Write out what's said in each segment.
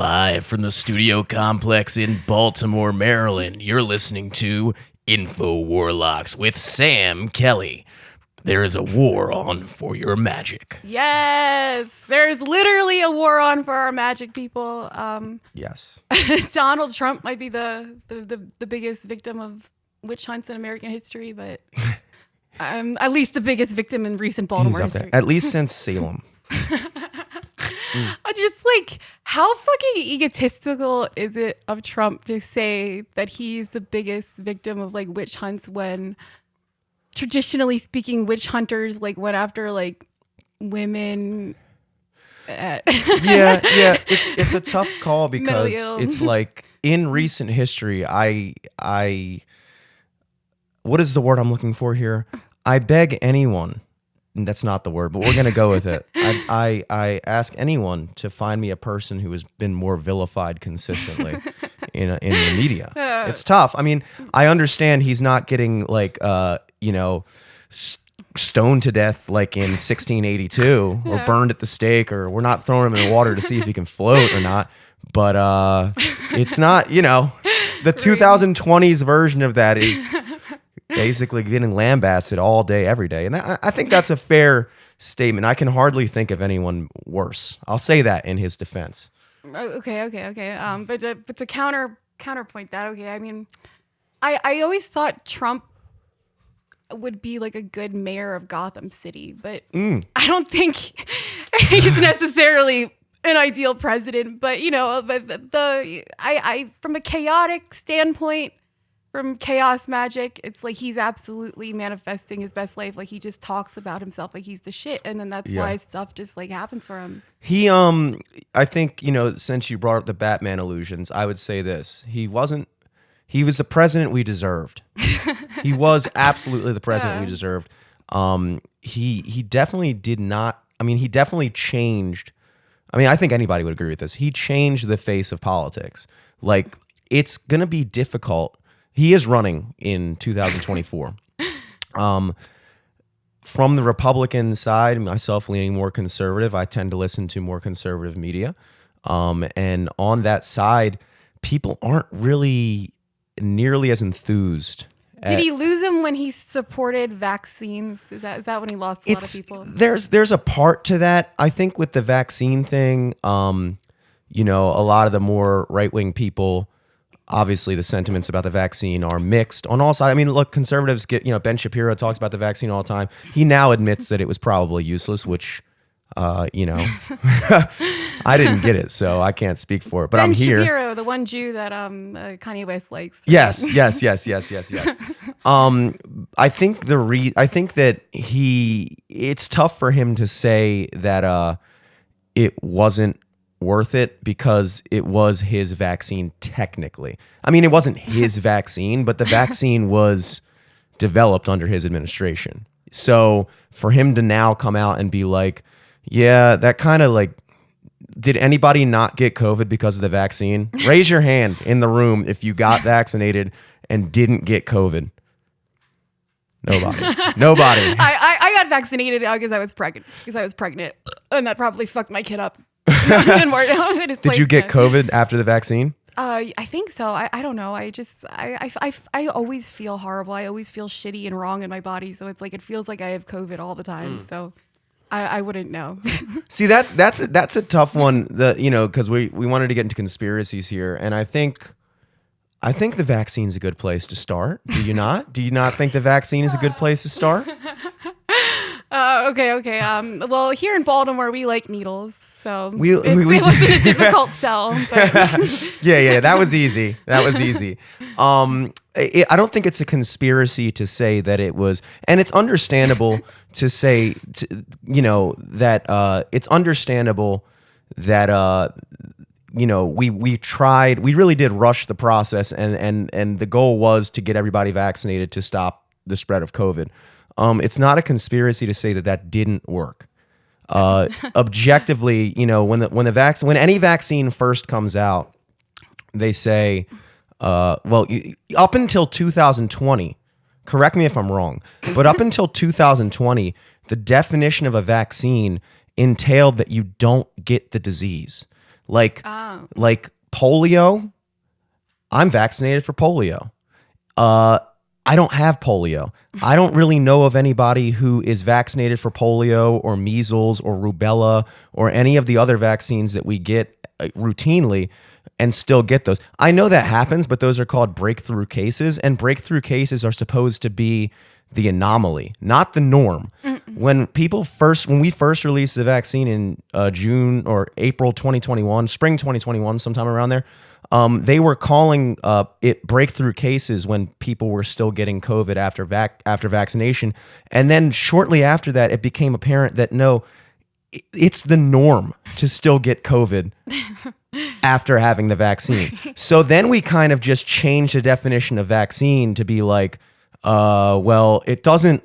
Live from the studio complex in Baltimore, Maryland, you're listening to InfoWarlocks with Sam Kelly. There is a war on for your magic. Yes, there's literally a war on for our magic, people. Yes. Donald Trump might be the biggest victim of witch hunts in American history, but at least the biggest victim in recent Baltimore history. At least since Salem. I just like, how fucking egotistical is it of Trump to say that he's the biggest victim of like witch hunts when traditionally speaking, witch hunters like went after like women. Yeah, it's a tough call because it's like in recent history, I what is the word I'm looking for here? I beg anyone. That's not the word, but we're going to go with it. I ask anyone to find me a person who has been more vilified consistently in the media. It's tough. I mean, I understand he's not getting like, stoned to death like in 1682 or burned at the stake, or we're not throwing him in the water to see if he can float or not. But it's not, the 2020s version of that is basically getting lambasted all day, every day. And I think that's a fair statement. I can hardly think of anyone worse. I'll say that in his defense. Okay. But to counterpoint that, okay, I mean, I always thought Trump would be like a good mayor of Gotham City, but I don't think he's necessarily an ideal president. But I from a chaotic standpoint, from chaos magic, it's like he's absolutely manifesting his best life. Like he just talks about himself like he's the shit, and then that's why stuff just like happens for him. He I think, since you brought up the Batman illusions, I would say this. He was the president we deserved. He was absolutely the president we deserved. He definitely did not, he definitely changed. I think anybody would agree with this. He changed the face of politics. Like, it's going to be difficult. He is running in 2024. From the Republican side, myself leaning more conservative, I tend to listen to more conservative media. And on that side, people aren't really nearly as enthused. Did he lose him when he supported vaccines? Is that when he lost a lot of people? There's a part to that. I think with the vaccine thing, a lot of the more right-wing people, obviously the sentiments about the vaccine are mixed on all sides. Look, conservatives get, Ben Shapiro talks about the vaccine all the time. He now admits that it was probably useless, which, I didn't get it, so I can't speak for it, but I'm here. Ben Shapiro, the one Jew that Kanye West likes. Yes. I think that it's tough for him to say that it wasn't worth it because it was his vaccine technically. It wasn't his vaccine, but the vaccine was developed under his administration. So for him to now come out and be like, yeah, that kind of like, did anybody not get COVID because of the vaccine? Raise your hand in the room if you got vaccinated and didn't get COVID. Nobody. I got vaccinated because I was pregnant, and that probably fucked my kid up. Did you get COVID after the vaccine? I think so. I don't know. I always feel horrible. I always feel shitty and wrong in my body. So it's like, it feels like I have COVID all the time. So I wouldn't know. See, that's a tough one. Because we wanted to get into conspiracies here, and I think the vaccine's a good place to start. Do you not? Do you not think the vaccine is a good place to start? Okay. Well, here in Baltimore, we like needles, so it wasn't a difficult sell. But. Yeah, that was easy. I don't think it's a conspiracy to say that it was, and it's understandable to say, that it's understandable that we tried, we really did rush the process, and the goal was to get everybody vaccinated to stop the spread of COVID. It's not a conspiracy to say that didn't work. Objectively, when any vaccine first comes out, they say, up until 2020, correct me if I'm wrong, but up until 2020, the definition of a vaccine entailed that you don't get the disease. Like polio. I'm vaccinated for polio. I don't have polio. I don't really know of anybody who is vaccinated for polio or measles or rubella or any of the other vaccines that we get routinely and still get those. I know that happens, but those are called breakthrough cases, and breakthrough cases are supposed to be the anomaly, not the norm. When we first released the vaccine in June or April 2021, spring 2021, sometime around there, they were calling it breakthrough cases when people were still getting COVID after vaccination. And then shortly after that, it became apparent that no, it's the norm to still get COVID after having the vaccine. So then we kind of just changed the definition of vaccine to be like, well, it doesn't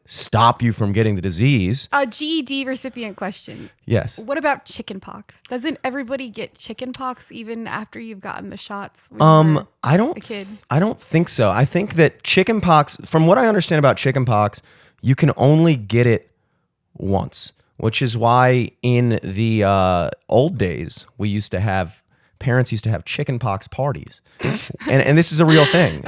stop you from getting the disease. A GED recipient question. Yes. What about chickenpox? Doesn't everybody get chickenpox even after you've gotten the shots? I don't think so. I think that chickenpox, from what I understand about chickenpox, you can only get it once, which is why in the old days parents used to have chickenpox parties. and this is a real thing.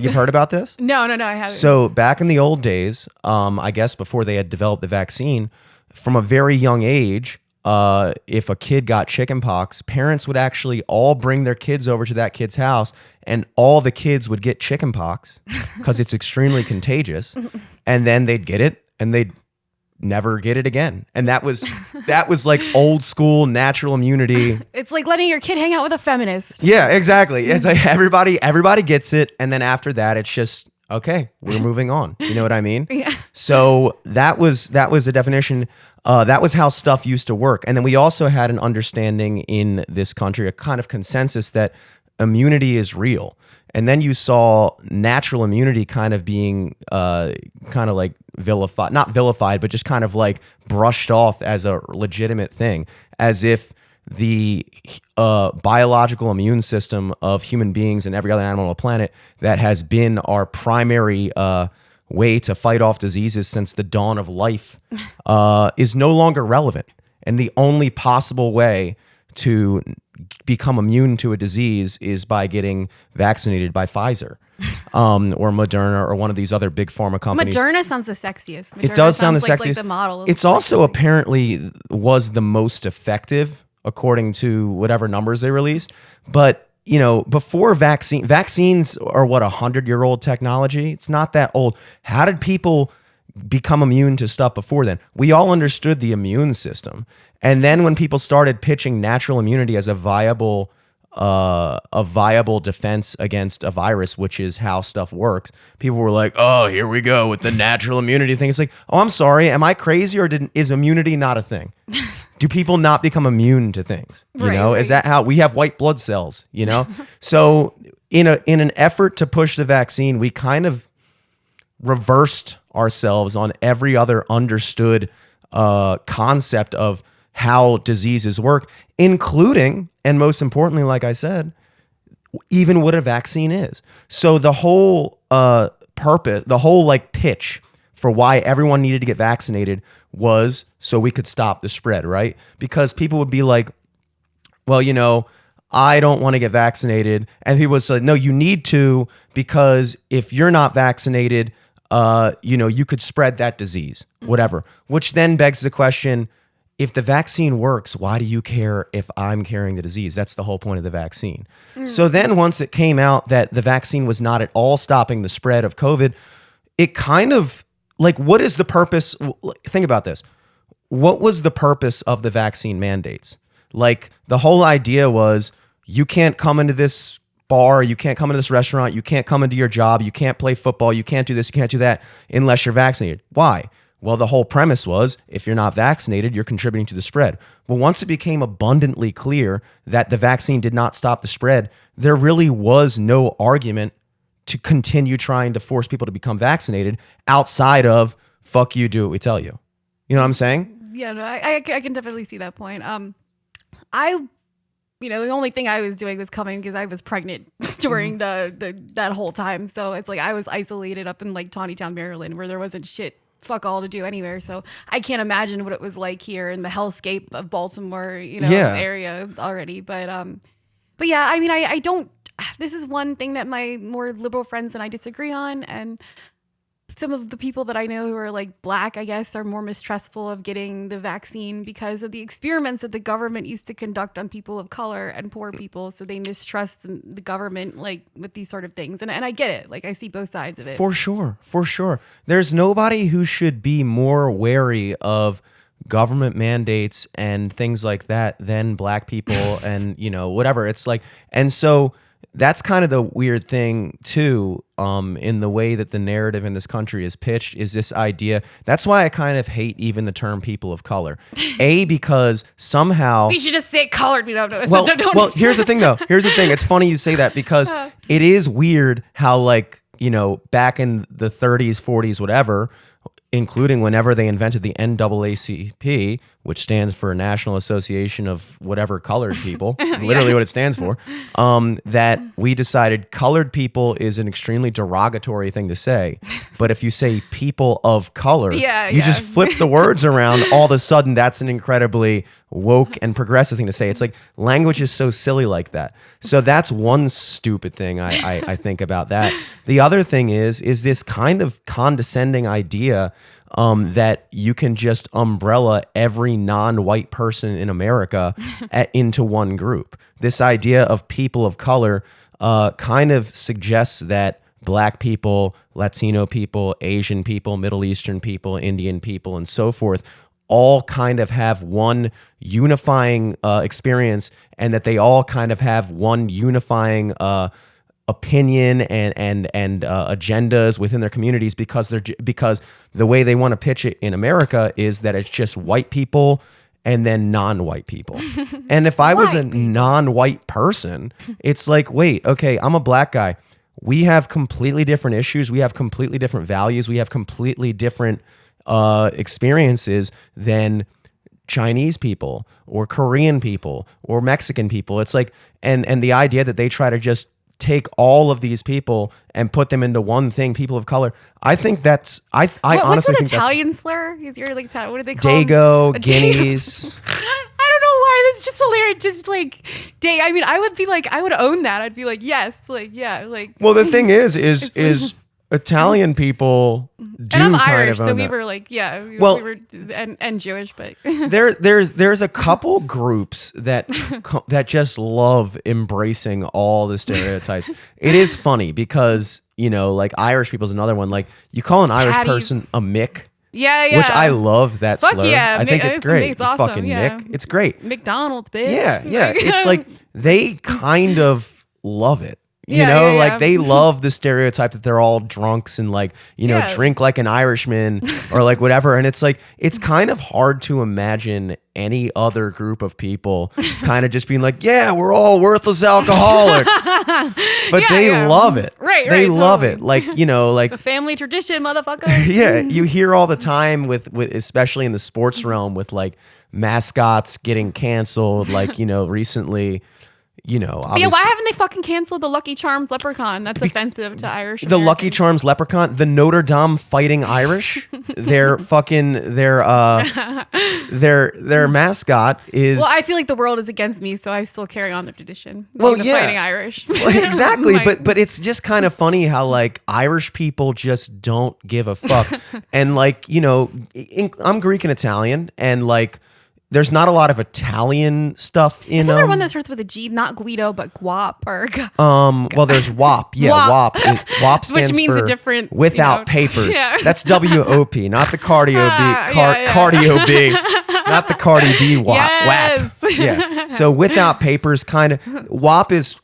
You've heard about this? No, I haven't. So back in the old days, I guess before they had developed the vaccine, from a very young age, if a kid got chickenpox, parents would actually all bring their kids over to that kid's house, and all the kids would get chickenpox because it's extremely contagious. And then they'd get it and they'd never get it again. And that was like old school natural immunity. It's like letting your kid hang out with a feminist. Yeah, exactly. It's like everybody gets it, and then after that it's just okay, we're moving on. You know what I mean? Yeah. So that was a definition. That was how stuff used to work. And then we also had an understanding in this country, a kind of consensus that immunity is real. And then you saw natural immunity kind of being kind of like vilified, not vilified, but just kind of like brushed off as a legitimate thing, as if the biological immune system of human beings and every other animal on the planet that has been our primary way to fight off diseases since the dawn of life is no longer relevant. And the only possible way to become immune to a disease is by getting vaccinated by Pfizer or Moderna or one of these other big pharma companies. Moderna sounds the sexiest. Moderna it does sound the sexiest. Like the model. It's also apparently was the most effective according to whatever numbers they released. But you know, before vaccines are what, 100-year-old technology? It's not that old. How did people become immune to stuff before then? We all understood the immune system. And then when people started pitching natural immunity as a viable defense against a virus, which is how stuff works, people were like, oh, here we go with the natural immunity thing. It's like, oh, I'm sorry. Am I crazy, or is immunity not a thing? Do people not become immune to things? You know, is that how we have white blood cells, you know? So in an effort to push the vaccine, we kind of reversed ourselves on every other understood concept of how diseases work, including, and most importantly, like I said, even what a vaccine is. So the whole purpose, the whole like pitch for why everyone needed to get vaccinated was so we could stop the spread, right? Because people would be like, well, you know, I don't want to get vaccinated. And people would say, no, you need to, because if you're not vaccinated, you know, you could spread that disease, whatever. Which then begs the question, if the vaccine works, why do you care if I'm carrying the disease? That's the whole point of the vaccine. So then once it came out that the vaccine was not at all stopping the spread of COVID, it kind of, like, what is the purpose? Think about this. What was the purpose of the vaccine mandates? Like, the whole idea was you can't come into this bar, you can't come into this restaurant, you can't come into your job, you can't play football, you can't do this, you can't do that unless you're vaccinated. Why? Well, the whole premise was if you're not vaccinated, you're contributing to the spread. Well, once it became abundantly clear that the vaccine did not stop the spread, there really was no argument to continue trying to force people to become vaccinated outside of fuck you, do what we tell you. You know what I'm saying? Yeah, no, I can definitely see that point. You know, the only thing I was doing was coming because I was pregnant during that whole time. So it's like I was isolated up in like Tawnytown, Maryland, where there wasn't shit fuck all to do anywhere. So I can't imagine what it was like here in the hellscape of Baltimore, Yeah. area already. But yeah, I mean, I don't. This is one thing that my more liberal friends and I disagree on, and some of the people that I know who are like black, I guess, are more mistrustful of getting the vaccine because of the experiments that the government used to conduct on people of color and poor people. So they mistrust the government like with these sort of things. And I get it. Like I see both sides of it. For sure. For sure. There's nobody who should be more wary of government mandates and things like that than black people and, whatever. It's like, and so that's kind of the weird thing too, in the way that the narrative in this country is pitched, is this idea. That's why I kind of hate even the term people of color. Because somehow we should just say colored. We don't know. Well, here's the thing though. Here's the thing. It's funny you say that because it is weird how like, back in the 30s, 40s, whatever, including whenever they invented the NAACP, which stands for National Association of whatever colored people, literally what it stands for, that we decided colored people is an extremely derogatory thing to say. But if you say people of color, you just flip the words around, all of a sudden that's an incredibly woke and progressive thing to say. It's like language is so silly like that. So that's one stupid thing I think about that. The other thing is this kind of condescending idea that you can just umbrella every non-white person in America into one group. This idea of people of color kind of suggests that black people, Latino people, Asian people, Middle Eastern people, Indian people, and so forth all kind of have one unifying experience, and that they all kind of have one unifying opinion and agendas within their communities because the way they want to pitch it in America is that it's just white people and then non-white people. And if I was a non-white person, it's like, wait, okay, I'm a black guy. We have completely different issues. We have completely different values. We have completely different experiences than Chinese people or Korean people or Mexican people. It's like, and the idea that they try to just take all of these people and put them into one thing, people of color. I think that's, I honestly think that's... What's an Italian slur? Is your like, what do they call Dago, Guineas. I don't know why. That's just hilarious. Just like, I mean, I would be like, I would own that. I'd be like, yes, like, yeah, like. Well, the thing is Italian people do and I'm kind Irish, of so own we that. were like, yeah, we were and Jewish, but there's a couple groups that just love embracing all the stereotypes. It is funny because like Irish people is another one. Like you call an Irish person a Mick. Yeah. Which I love that slur. Yeah, I think it's great. It's awesome, fucking yeah. Mick. It's great. McDonald's, bitch. Yeah. It's like they kind of love it. Yeah. They love the stereotype that they're all drunks and like, drink like an Irishman or like whatever. And it's like, it's kind of hard to imagine any other group of people kind of just being like, yeah, we're all worthless alcoholics. But they love it. Right. They love totally. it. Like, like it's a family tradition, motherfucker. Yeah. You hear all the time with especially in the sports realm with like mascots getting canceled, like, recently. Yeah, why haven't they fucking canceled the Lucky Charms leprechaun? That's offensive to Irish. The Lucky Charms leprechaun, the Notre Dame Fighting Irish, their mascot is. Well, I feel like the world is against me, so I still carry on the tradition. Well, the yeah, Fighting Irish. Exactly. But it's just kind of funny how like Irish people just don't give a fuck, and like I'm Greek and Italian, and like. There's not a lot of Italian stuff in Isn't there one that starts with a G, not Guido, but Guap or well, there's WAP. Yeah, WAP. WAP stands which means for a different without papers. Yeah. That's WOP, not the cardio B. Cardio B, not the Cardi B WAP. Yes. WAP. Yeah. So without papers, kind of WAP is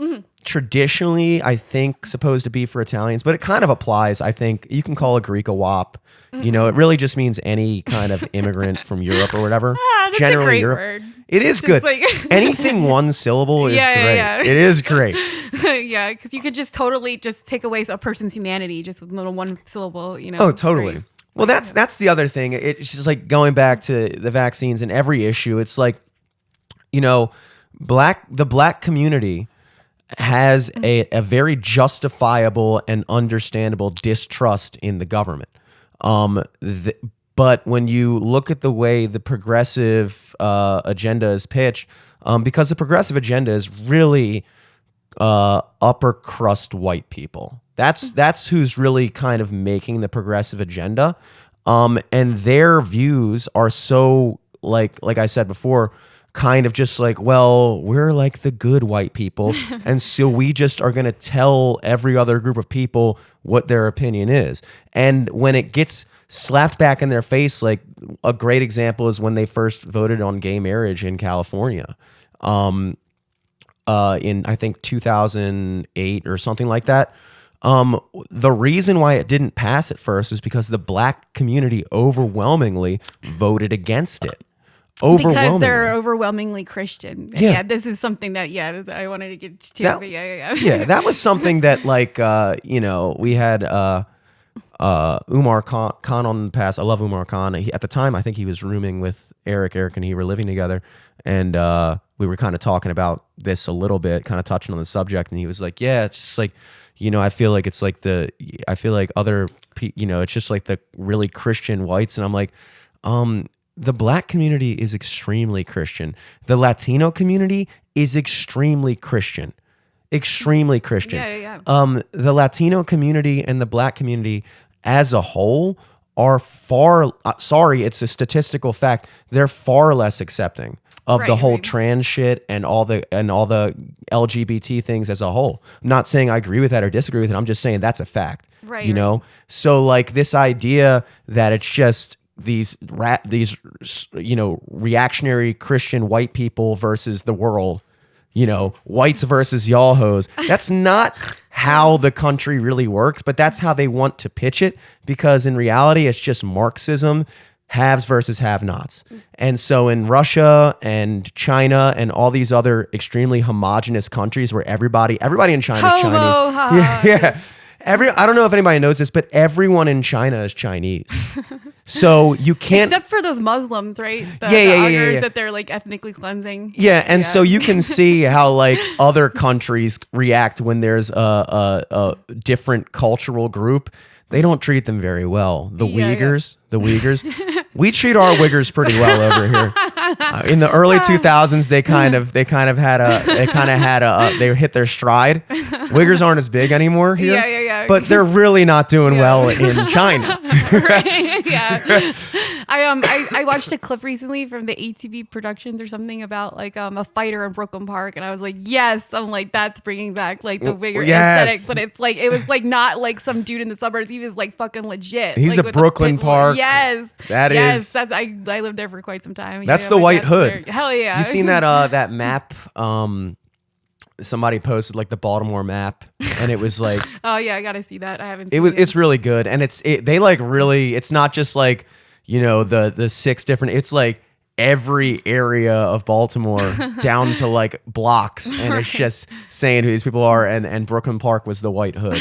traditionally, I think, supposed to be for Italians, but it kind of applies. I think you can call a Greek a WAP. It really just means any kind of immigrant from Europe or whatever. That's Generally, a great Europe. word. It is good. Like Anything one syllable is great. Yeah. It is great. Yeah, because you could just totally just take away a person's humanity just with little one syllable. Oh, totally. phrase. Well, that's the other thing. It's just like going back to the vaccines and every issue. It's like, the black community has a very justifiable and understandable distrust in the government. But when you look at the way the progressive agenda is pitched, because the progressive agenda is really upper crust white people. That's who's really kind of making the progressive agenda, and their views are so like I said before, kind of just like, well, we're like the good white people, and so we just are going to tell every other group of people what their opinion is. And when it gets slapped back in their face, like a great example is when they first voted on gay marriage in California. In I think 2008 or something like that. The reason why it didn't pass at first is because the black community overwhelmingly voted against it. Because they're overwhelmingly Christian. Yeah, this is something that I wanted to get to. Yeah, that was something that we had Umar Khan on the past. I love Umar Khan. At the time, I think he was rooming with Eric and he were living together, and we were kind of talking about this a little bit, kind of touching on the subject, and he was like, yeah, it's just like, I feel like it's like it's just like the really Christian whites. And I'm like, the black community is extremely Christian. The Latino community is extremely Christian. Extremely Christian. Yeah. The Latino community and the black community as a whole are it's a statistical fact, they're far less accepting of the whole trans shit and all the LGBT things as a whole. I'm not saying I agree with that or disagree with it. I'm just saying that's a fact. Right. Know? So like this idea that it's just these reactionary Christian white people versus the world, whites versus y'all hoes. That's not how the country really works, but that's how they want to pitch it, because in reality, it's just Marxism, haves versus have-nots. And so in Russia and China and all these other extremely homogenous countries where everybody in China is Chinese. Yeah. I don't know if anybody knows this, but everyone in China is Chinese. So you can't, except for those Muslims, right? Yeah. That they're like ethnically cleansing. Yeah, and so you can see how like other countries react when there's a different cultural group. They don't treat them very well. The Uyghurs, we treat our Uyghurs pretty well over here. In the early 2000s, they hit their stride. Uyghurs aren't as big anymore here. Yeah. But they're really not doing well in China. Right. Yeah. I watched a clip recently from the ATV Productions or something about like a fighter in Brooklyn Park, and I was like, yes, I'm like, that's bringing back like the Uyghur aesthetic, but it was like not like some dude in the suburbs. He was like fucking legit. He's like, a Brooklyn Park. Yes. Yes. I lived there for quite some time. That's the White Hood. Hell yeah. You seen that map? Somebody posted like the Baltimore map, and it was like, oh yeah, I gotta see that. I haven't seen it. It's really good, and it's not just like the 6 different. It's like every area of Baltimore down to like blocks, and it's just saying who these people are. And Brooklyn Park was the White Hood.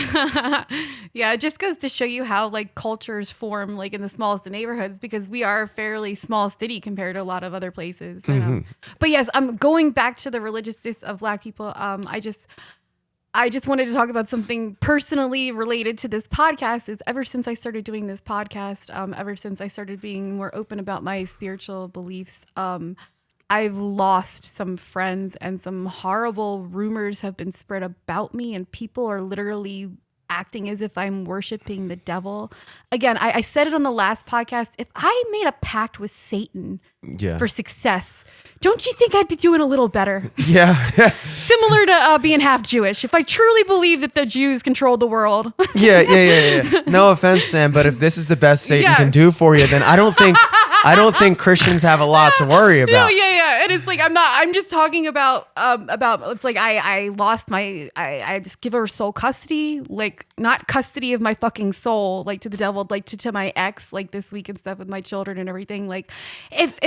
Yeah, it just goes to show you how like cultures form like in the smallest of neighborhoods, because we are a fairly small city compared to a lot of other places. Mm-hmm. But yes, I'm going back to the religiousness of Black people. I just wanted to talk about something personally related to this podcast. Is ever since I started doing this podcast, ever since I started being more open about my spiritual beliefs, I've lost some friends, and some horrible rumors have been spread about me, and people are literally acting as if I'm worshiping the devil. Again, I said it on the last podcast. If I made a pact with Satan for success, don't you think I'd be doing a little better? Yeah. Similar to being half Jewish. If I truly believe that the Jews control the world. Yeah. No offense, Sam, but if this is the best Satan can do for you, then I don't think Christians have a lot to worry about. No, yeah. And it's like, I'm just talking about it's like I lost I just give her soul custody, like not custody of my fucking soul, like to the devil, like to my ex, like this week and stuff with my children and everything. Like if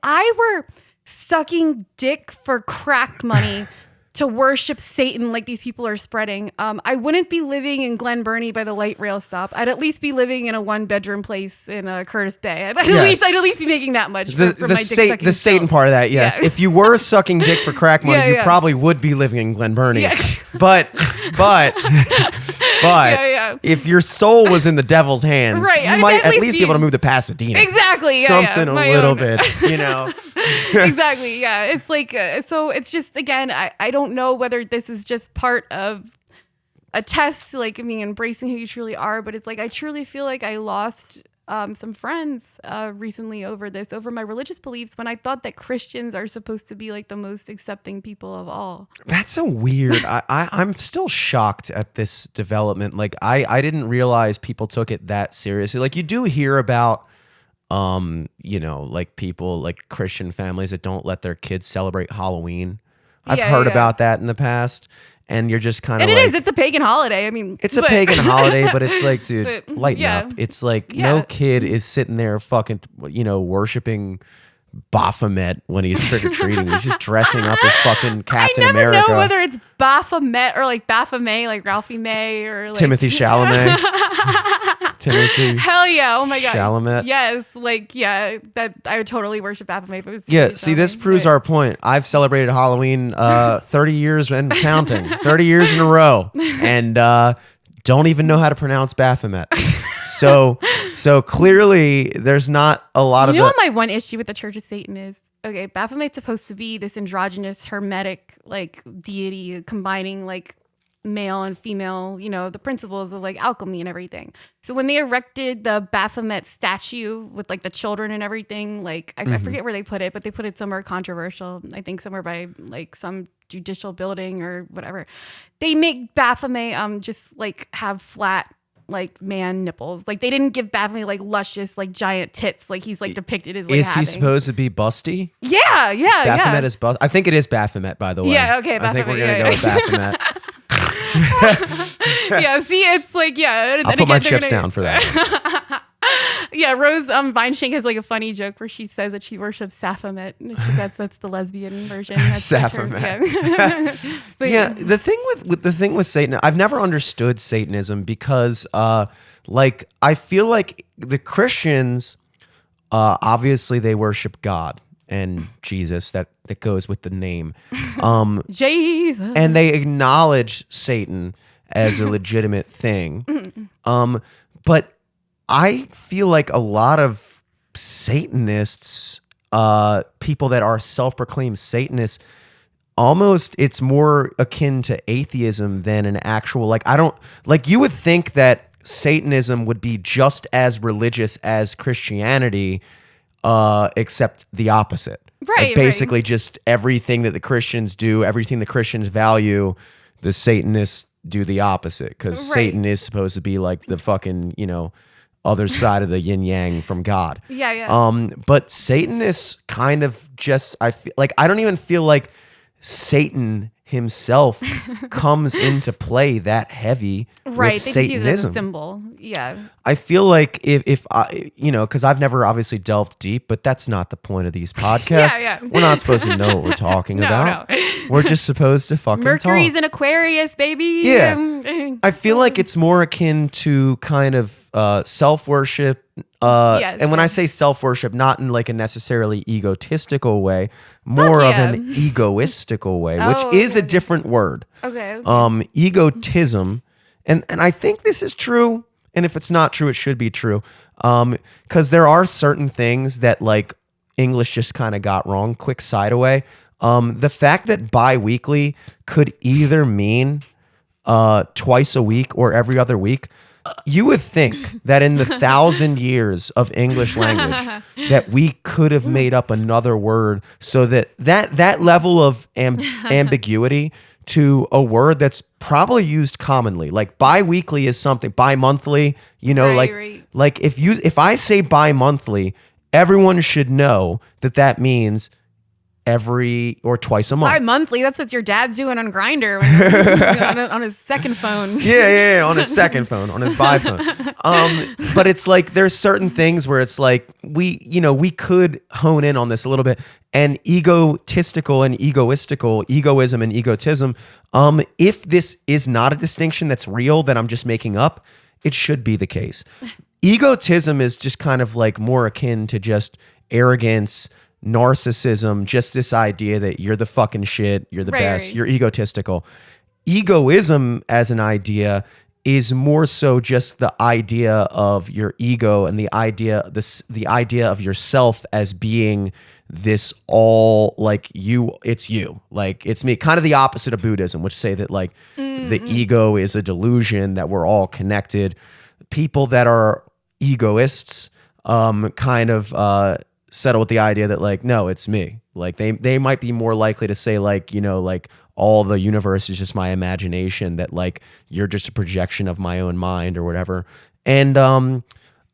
I were sucking dick for crack money to worship Satan like these people are spreading, I wouldn't be living in Glen Burnie by the light rail stop. I'd at least be living in a 1-bedroom place in Curtis Bay. I'd at least be making that much for my dick the Satan part of that, yes. Yeah. If you were sucking dick for crack money, you probably would be living in Glen Burnie. Yeah. But if your soul was in the devil's hands, Right, you I'd might at least be able to move to Pasadena. Exactly. Yeah, Something my a little own. bit, you know. Exactly. Yeah. It's like, so it's just, again, I don't know whether this is just part of a test, like, I mean, embracing who you truly are, but it's like, I truly feel like I lost some friends recently over my religious beliefs, when I thought that Christians are supposed to be like the most accepting people of all. That's a weird. I'm still shocked at this development. Like I didn't realize people took it that seriously. Like you do hear about, you know, like people like Christian families that don't let their kids celebrate Halloween. I've heard about that in the past. And you're just kind of like... It's a pagan holiday. I mean... It's a pagan holiday, but it's like, dude, lighten yeah. up. It's like no kid is sitting there fucking, you know, worshiping Baphomet when he's trick-or-treating. He's just dressing up as fucking Captain America. I never know whether it's Baphomet or like Baphomet, like Ralphie May or like... Timothy Chalamet. Timothy. Hell yeah. Oh my God. Chalamet. Yes. Like, yeah, that I would totally worship Baphomet. But Yeah, see, this proves our point. I've celebrated Halloween 30 years and counting. 30 years in a row. And don't even know how to pronounce Baphomet. So clearly there's not a lot of... You know what my one issue with the Church of Satan is? Okay, Baphomet's supposed to be this androgynous, hermetic, like, deity combining, like, male and female, you know, the principles of like alchemy and everything. So when they erected the Baphomet statue with like the children and everything, like I forget where they put it, but they put it somewhere controversial. I think somewhere by like some judicial building or whatever. They make Baphomet just like have flat like man nipples. Like they didn't give Baphomet like luscious like giant tits like he's like depicted as like Is having. he supposed to be busty? Yeah. Baphomet is bust. I think it is Baphomet, by the way. Yeah, okay, I think we're Baphomet, gonna go with Baphomet. Yeah, see, it's like, yeah. I'll put my chips down for that. Yeah, Rose Vineshank has like a funny joke where she says that she worships Baphomet. That's the lesbian version. That's Baphomet. Yeah. But, yeah, the thing with Satan, I've never understood Satanism because like I feel like the Christians obviously they worship God and Jesus, that goes with the name. Jesus. And they acknowledge Satan as a legitimate thing. But I feel like a lot of Satanists, people that are self-proclaimed Satanists, almost it's more akin to atheism than an actual, like, I don't, like you would think that Satanism would be just as religious as Christianity, except the opposite. Right. Like basically just everything that the Christians do, everything the Christians value, the Satanists do the opposite, because Satan is supposed to be like the fucking, you know, other side of the yin yang from God. Yeah. But Satanists kind of just, I feel like, I don't even feel like Satan himself comes into play that heavy with They just use it as Satanism. a symbol. Yeah. I feel like if I, you know, because I've never obviously delved deep, but that's not the point of these podcasts. Yeah. We're not supposed to know what we're talking about. No. We're just supposed to fucking Mercury's talk. in Aquarius, baby. Yeah. I feel like it's more akin to kind of self-worship. And when I say self-worship, not in like a necessarily egotistical way, more of an egoistical way, which is a different word. Okay. Egotism. And I think this is true. And if it's not true, it should be true. Because there are certain things that like English just kind of got wrong. Quick side away. The fact that bi-weekly could either mean twice a week or every other week, you would think that in the 1,000 years of English language that we could have made up another word so that level of ambiguity to a word that's probably used commonly. Like bi-weekly is something, bi-monthly, you know, like if I say bi-monthly, everyone should know that means every or twice a month. Bi-monthly, that's what your dad's doing on Grindr on his second phone. Yeah, on his second phone, on his bi phone. But it's like there's certain things where it's like we could hone in on this a little bit. And egotistical and egoistical, egoism and egotism, if this is not a distinction that's real that I'm just making up, it should be the case. Egotism is just kind of like more akin to just arrogance, narcissism, just this idea that you're the fucking shit, you're the best, you're egotistical. Egoism as an idea is more so just the idea of your ego and the idea of yourself as being this all like it's you, like it's me, kind of the opposite of Buddhism, which say that like the ego is a delusion, that we're all connected. People that are egoists kind of settle with the idea that like, no, it's me. Like they might be more likely to say like, like all the universe is just my imagination, that like you're just a projection of my own mind or whatever. And I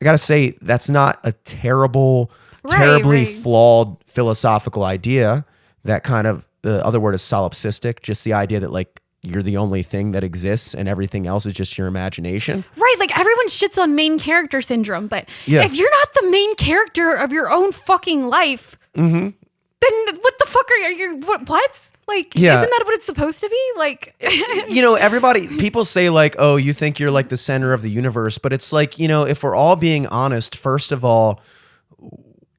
gotta say, that's not a terribly flawed philosophical idea. That kind of, the other word is solipsistic, just the idea that like you're the only thing that exists and everything else is just your imagination. Right, like everyone shits on main character syndrome, but yeah. If you're not the main character of your own fucking life, then what the fuck are you, what? Like, isn't that what it's supposed to be? Like, people say like, oh, you think you're like the center of the universe, but it's like, if we're all being honest, first of all,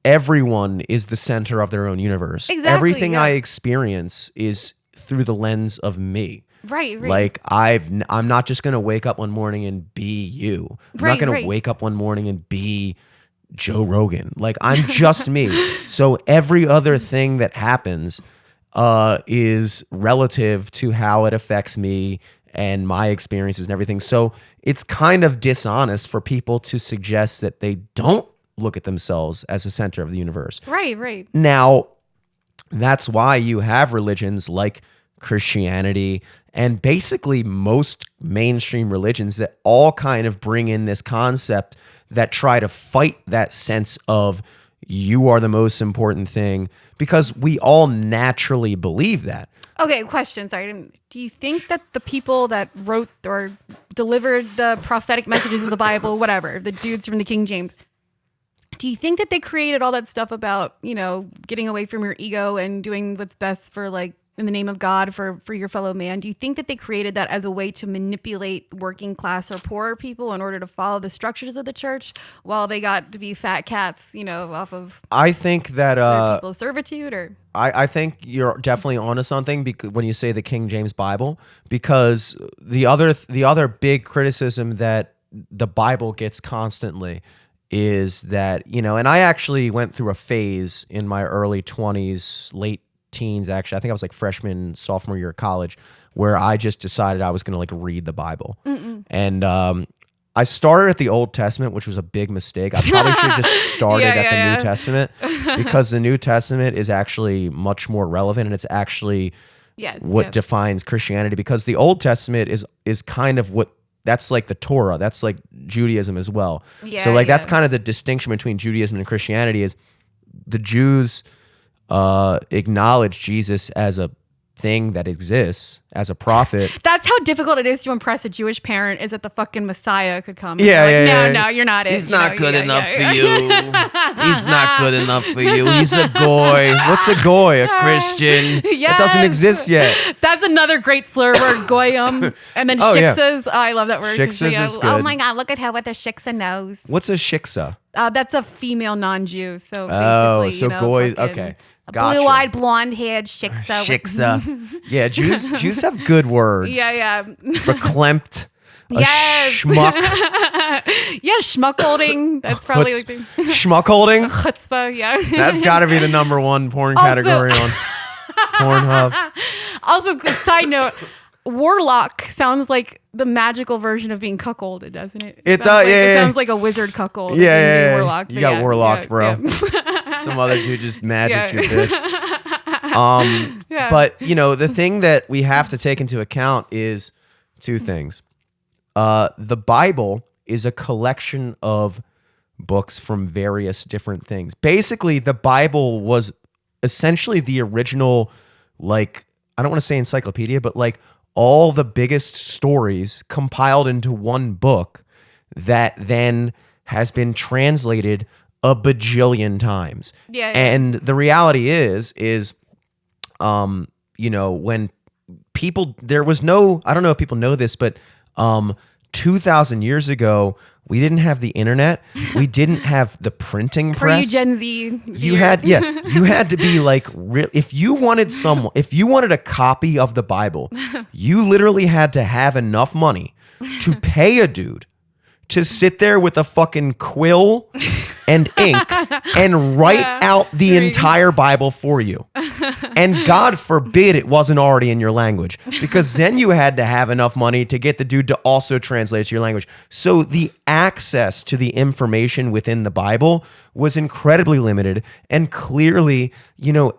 everyone is the center of their own universe. Exactly, everything I experience is through the lens of me. Right. Like I'm not just going to wake up one morning and be you. I'm not going to wake up one morning and be Joe Rogan. Like I'm just me. So every other thing that happens is relative to how it affects me and my experiences and everything. So it's kind of dishonest for people to suggest that they don't look at themselves as the center of the universe. Right. Now, that's why you have religions like Christianity and basically most mainstream religions that all kind of bring in this concept that try to fight that sense of you are the most important thing, because we all naturally believe that. Okay, question. Sorry. Do you think that the people that wrote or delivered the prophetic messages of the Bible, whatever, the dudes from the King James, do you think that they created all that stuff about, getting away from your ego and doing what's best for like in the name of God for your fellow man? Do you think that they created that as a way to manipulate working class or poorer people in order to follow the structures of the church while they got to be fat cats, off of I think that people's servitude? Or I think you're definitely onto something when you say the King James Bible, because the other big criticism that the Bible gets constantly is that, and I actually went through a phase in my early 20s, late teens, actually. I think I was like freshman, sophomore year of college, where I just decided I was going to like read the Bible. And I started at the Old Testament, which was a big mistake. I probably should have just started at the New Testament, because the New Testament is actually much more relevant, and it's actually what defines Christianity, because the Old Testament is kind of that's like the Torah. That's like Judaism as well. So like that's kind of the distinction between Judaism and Christianity, is the Jews acknowledge Jesus as a thing that exists, as a prophet. That's how difficult it is to impress a Jewish parent, is that the fucking Messiah could come. No, you're not it. He's not good enough for you. He's not good enough for you. He's a goy. What's a goy? A Christian. It doesn't exist yet. That's another great slur word, goyim. And then shiksas. I love that word. Shiksas is good. Oh my God, look at what the shiksa knows. What's a shiksa? That's a female non-Jew. So basically, goy. Okay. Gotcha. Blue-eyed, blonde-haired shiksa. Shiksa. Yeah, Jews have good words. Yeah. Verklempt. Schmuck. Schmuck holding. That's probably like the schmuck holding. Chutzpah. Yeah. That's got to be the number one porn category on Pornhub. Also, side note, warlock sounds like the magical version of being cuckolded, doesn't it? It does. It sounds like a wizard cuckold. Yeah. Warlocked, you got warlocked, bro. Yeah. Some other dude just magicked your bitch. But the thing that we have to take into account is two things. The Bible is a collection of books from various different things. Basically, the Bible was essentially the original, like, I don't want to say encyclopedia, but like all the biggest stories compiled into one book that then has been translated a bajillion times. Yeah. And the reality is when people, there was no, I don't know if people know this, but 2,000 years ago, we didn't have the internet. We didn't have the printing press. Pre-Gen Z. You had to be like, if you wanted a copy of the Bible, you literally had to have enough money to pay a dude to sit there with a fucking quill and ink and write out the entire Bible for you. And God forbid it wasn't already in your language, because then you had to have enough money to get the dude to also translate it to your language. So the access to the information within the Bible was incredibly limited. And clearly,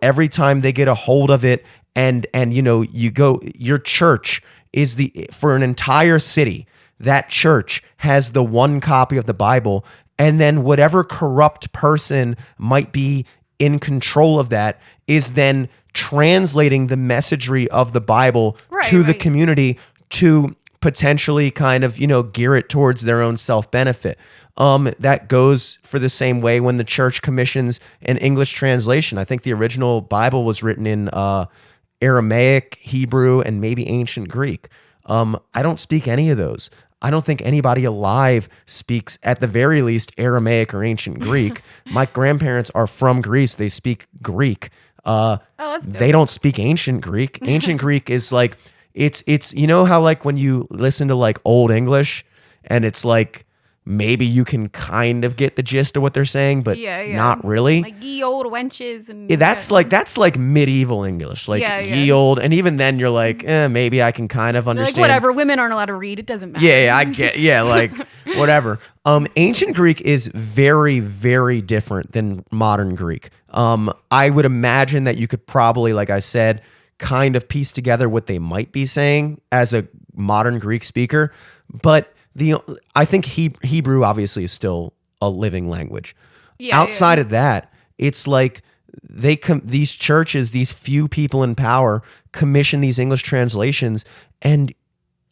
every time they get a hold of it and you go, your church is for an entire city, that church has the one copy of the Bible, and then whatever corrupt person might be in control of that is then translating the messagery of the Bible to the community to potentially kind of, gear it towards their own self-benefit. That goes for the same way when the church commissions an English translation. I think the original Bible was written in Aramaic, Hebrew, and maybe ancient Greek. I don't speak any of those. I don't think anybody alive speaks, at the very least, Aramaic or ancient Greek. My grandparents are from Greece. They speak Greek. They don't speak ancient Greek. Ancient Greek is like, it's how like when you listen to like Old English and it's like, maybe you can kind of get the gist of what they're saying, but not really. Like ye old wenches. And that's like medieval English, like ye old. And even then you're like, maybe I can kind of understand. Like, whatever, women aren't allowed to read. It doesn't matter. I get, like whatever. Ancient Greek is very, very different than modern Greek. I would imagine that you could probably, like I said, kind of piece together what they might be saying as a modern Greek speaker, but I think Hebrew obviously is still a living language. Outside of that, it's like these churches, these few people in power, commission these English translations, and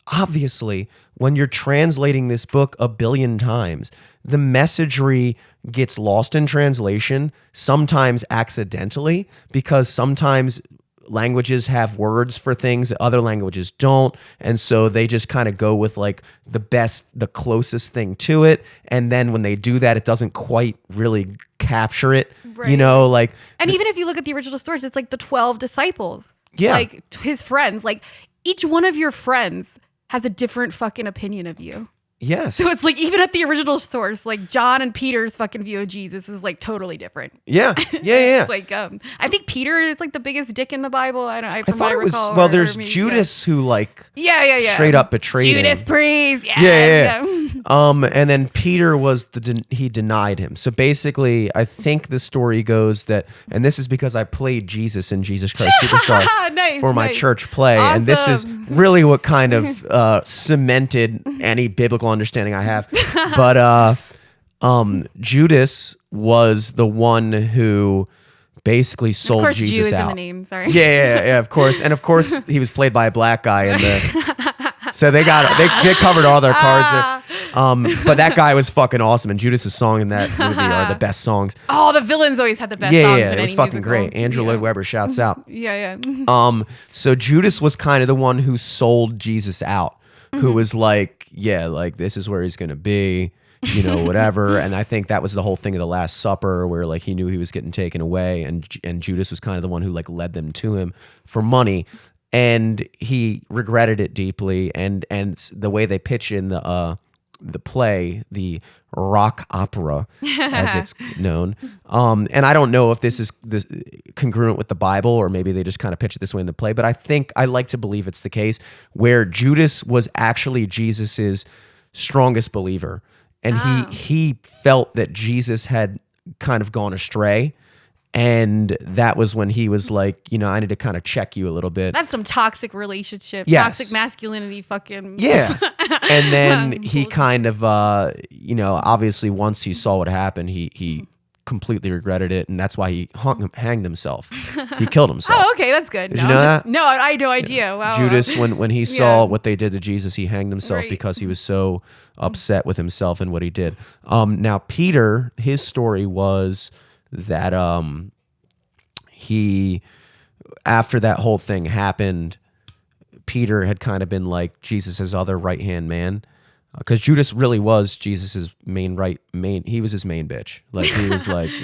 obviously, when you're translating this book a billion times, the messagery gets lost in translation, sometimes accidentally, because sometimes languages have words for things that other languages don't, and so they just kind of go with like the closest thing to it, and then when they do that, it doesn't quite really capture it, like. And even if you look at the original source, it's like the 12 disciples, like his friends, like each one of your friends has a different fucking opinion of you. Yes. So it's like, even at the original source, like John and Peter's fucking view of Jesus is like totally different. Yeah. It's like, I think Peter is like the biggest dick in the Bible. I thought it was, well, there's Judas who like, straight up betrayed Judas him. Priest. And then Peter was he denied him. So basically, I think the story goes that, and this is because I played Jesus in Jesus Christ Superstar for my church play. Awesome. And this is really what kind of cemented any biblical understanding I have. But Judas was the one who basically sold Jesus Jew is out. In the name, sorry. Yeah, of course. And of course he was played by a black guy in the so they covered all their cards there. But that guy was fucking awesome, and Judas' song in that movie are the best songs. Oh, the villains always had the best songs. Yeah, it was fucking great. Andrew Lloyd Webber shouts out. Yeah. So Judas was kind of the one who sold Jesus out, who was like, like this is where he's gonna be, whatever. And I think that was the whole thing of the Last Supper, where like he knew he was getting taken away, and Judas was kind of the one who like led them to him for money, and he regretted it deeply. And the way they pitch in the play, the rock opera, as it's known. And I don't know if this is congruent with the Bible, or maybe they just kind of pitch it this way in the play, but I like to believe it's the case where Judas was actually Jesus's strongest believer. And he felt that Jesus had kind of gone astray. And that was when he was like, I need to kind of check you a little bit. That's some toxic relationship, toxic masculinity fucking. Yeah. And then he kind of, obviously once he saw what happened, he completely regretted it. And that's why he hanged himself. He killed himself. Oh, okay. That's good. Did you know that? No, I had no idea. Wow. Judas, when he saw what they did to Jesus, he hanged himself because he was so upset with himself and what he did. Now, Peter, his story was that he, after that whole thing happened, Peter had kind of been like Jesus' other right-hand man. because Judas really was Jesus's main. He was his main bitch. Like he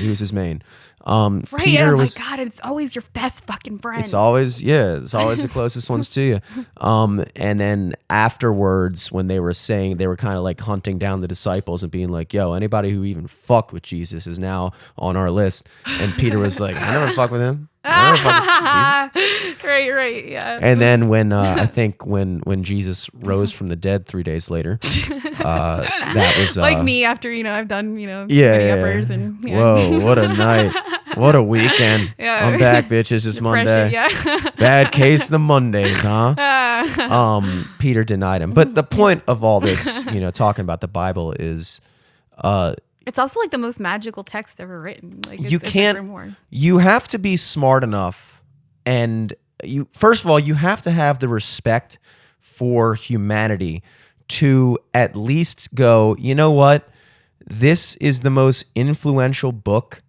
was his main. Right. Peter oh my was. God, it's always your best fucking friend. It's always the closest ones to you. And then afterwards, when they were kind of like hunting down the disciples and being like, "Yo, anybody who even fucked with Jesus is now on our list." And Peter was like, "I never fucked with him. I never fucked with Jesus." Right, yeah. And then when I think when Jesus rose from the dead 3 days later, that was like me after I've done many yeah. uppers and Whoa, what a night. What a weekend. Yeah. I'm back, bitches. It's Monday. Yeah. Bad case of the Mondays, huh? Peter denied him. But the point of all this, talking about the Bible is it's also like the most magical text ever written. Like you have to be smart enough, and first of all, you have to have the respect for humanity to at least go, you know what? This is the most influential book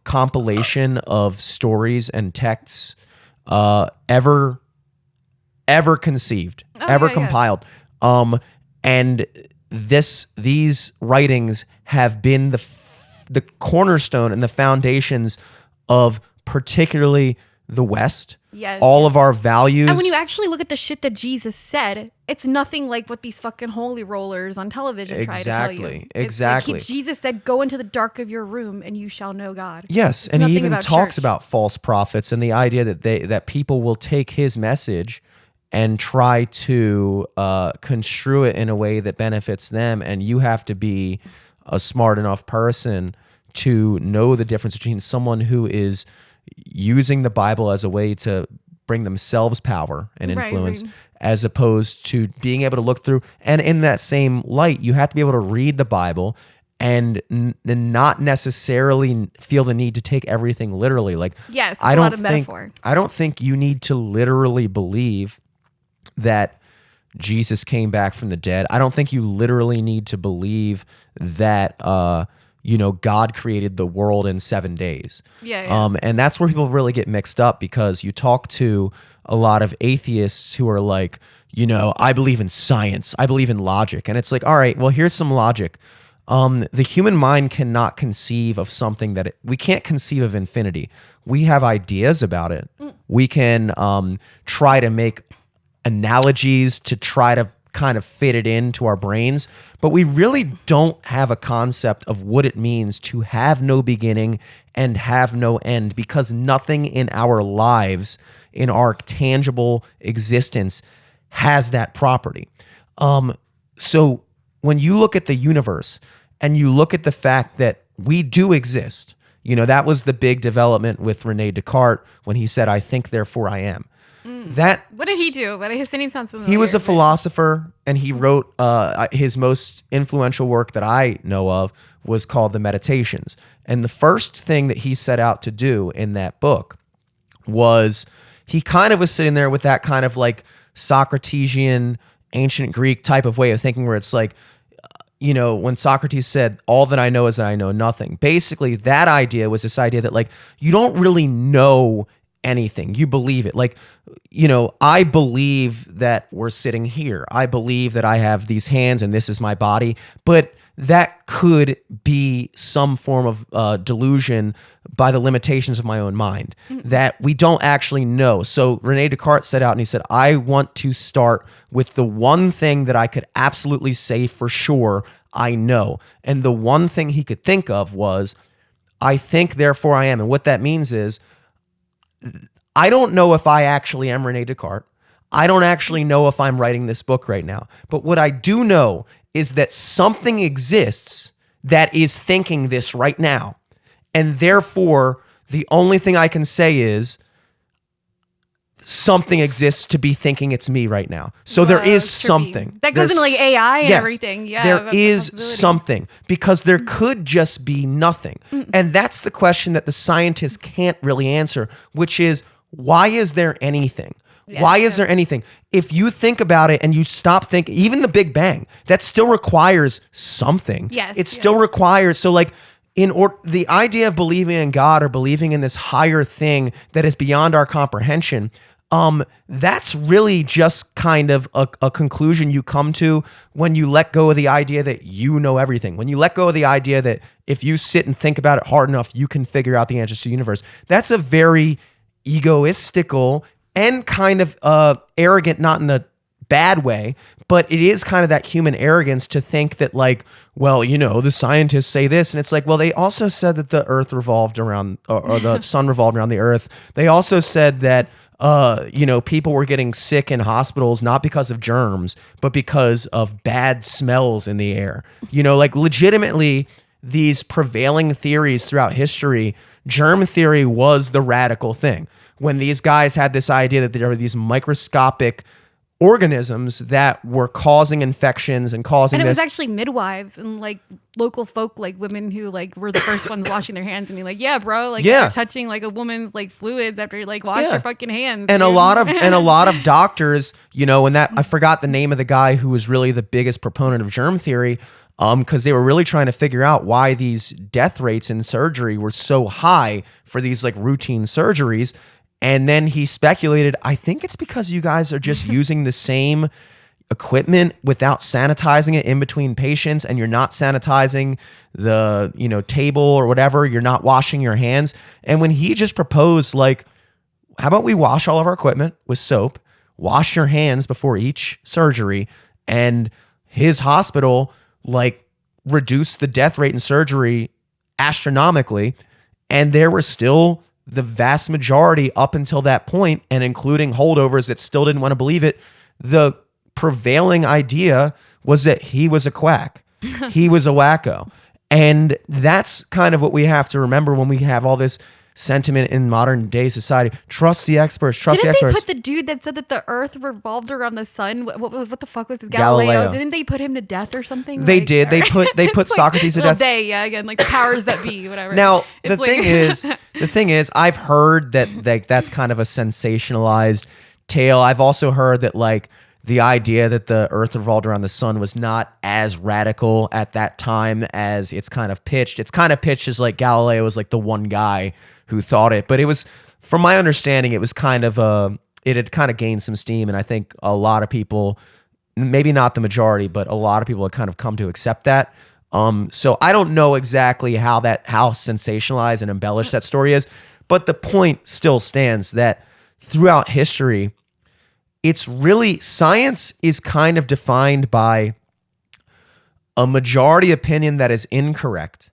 compilation of stories and texts ever conceived, compiled. And these writings have been the cornerstone and the foundations of particularly the West. Yes. All of our values. And when you actually look at the shit that Jesus said, it's nothing like what these fucking holy rollers on television try to tell you. Exactly. Jesus said, "Go into the dark of your room and you shall know God." Yes, and he even talks about false prophets and the idea that people will take his message and try to construe it in a way that benefits them, and you have to be a smart enough person to know the difference between someone who is using the Bible as a way to bring themselves power and influence, as opposed to being able to look through. And in that same light, you have to be able to read the Bible and not necessarily feel the need to take everything literally. Like, yes, a lot of metaphor. I don't think you need to literally believe that Jesus came back from the dead. I don't think you literally need to believe that God created the world in 7 days. Yeah. And that's where people really get mixed up, because you talk to a lot of atheists who are like, I believe in science, I believe in logic. And it's like, all right, well, here's some logic. The human mind cannot conceive of something we can't conceive of infinity. We have ideas about it. We can try to make analogies to try to kind of fit it into our brains, but we really don't have a concept of what it means to have no beginning and have no end, because nothing in our lives, in our tangible existence, has that property. So when you look at the universe and you look at the fact that we do exist, that was the big development with Rene Descartes when he said, "I think, therefore I am." What did he do? His name sounds familiar. He was a philosopher, and he wrote his most influential work that I know of was called The Meditations. And the first thing that he set out to do in that book was, he kind of was sitting there with that kind of like Socratesian, ancient Greek type of way of thinking, where it's like, when Socrates said, "All that I know is that I know nothing." Basically, that idea was this idea that, like, you don't really know anything. You believe it. Like, I believe that we're sitting here. I believe that I have these hands and this is my body, but that could be some form of delusion by the limitations of my own mind that we don't actually know. So Rene Descartes set out and he said, "I want to start with the one thing that I could absolutely say for sure I know." And the one thing he could think of was, "I think, therefore I am." And what that means is, I don't know if I actually am Rene Descartes. I don't actually know if I'm writing this book right now. But what I do know is that something exists that is thinking this right now. And therefore, the only thing I can say is, something exists to be thinking it's me right now. So there is something. That goes into like AI and everything. Yeah, there is something, because there could just be nothing. And that's the question that the scientists can't really answer, which is, why is there anything? Why is there anything? If you think about it and you stop thinking, even the Big Bang, that still requires something. Yes, it still requires, so like, the idea of believing in God or believing in this higher thing that is beyond our comprehension, that's really just kind of a conclusion you come to when you let go of the idea that you know everything. When you let go of the idea that if you sit and think about it hard enough, you can figure out the answers to the universe. That's a very egoistical and kind of arrogant, not in a bad way, but it is kind of that human arrogance to think that like, well, you know, the scientists say this, and it's like, well, they also said that the earth revolved around, or the sun revolved around the earth. They also said that you know, people were getting sick in hospitals not because of germs, but because of bad smells in the air. You know, like legitimately these prevailing theories throughout history, germ theory was the radical thing. When these guys had this idea that there were these microscopic organisms that were causing infections and causing And it this. was actually midwives and like local folk, like women who like were the first ones washing their hands and being like, yeah, bro, like Yeah. you're touching like a woman's like fluids after you like wash Yeah. your fucking hands. And dude. a lot of doctors, you know, and that I forgot the name of the guy who was really the biggest proponent of germ theory, because they were really trying to figure out why these death rates in surgery were so high for these like routine surgeries. And then he speculated, I think it's because you guys are just using the same equipment without sanitizing it in between patients, and you're not sanitizing the, you know, table or whatever. You're not washing your hands. And when he just proposed, like, how about we wash all of our equipment with soap, wash your hands before each surgery, and his hospital like reduced the death rate in surgery astronomically, and there were still the vast majority up until that point, and including holdovers that still didn't want to believe it, the prevailing idea was that he was a quack. He was a wacko. And that's kind of what we have to remember when we have all this sentiment in modern day society. Trust the experts. Trust the Didn't they experts. put the dude that said that the earth revolved around the sun? What the fuck was his Galileo. Didn't they put him to death or something? They Like, did. They or- put It's Socrates to well, death. They, yeah, again, like the powers that be, whatever. Now, It's like- the thing is, I've heard that like that's kind of a sensationalized tale. I've also heard that like the idea that the earth revolved around the sun was not as radical at that time as it's kind of pitched. It's kind of pitched as like Galileo was like the one guy who thought it, but it was, from my understanding, it was kind of it had kind of gained some steam, and I think a lot of people, maybe not the majority, but a lot of people had kind of come to accept that. So I don't know exactly how sensationalized and embellished that story is, but the point still stands that throughout history, it's really, science is kind of defined by a majority opinion that is incorrect,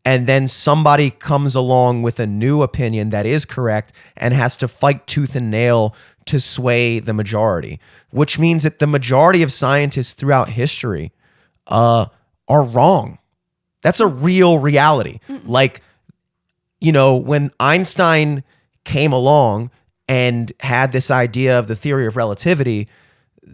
and then somebody comes along with a new opinion that is correct and has to fight tooth and nail to sway the majority, which means that the majority of scientists throughout history are wrong. That's a real reality. Like, you know, when Einstein came along and had this idea of the theory of relativity,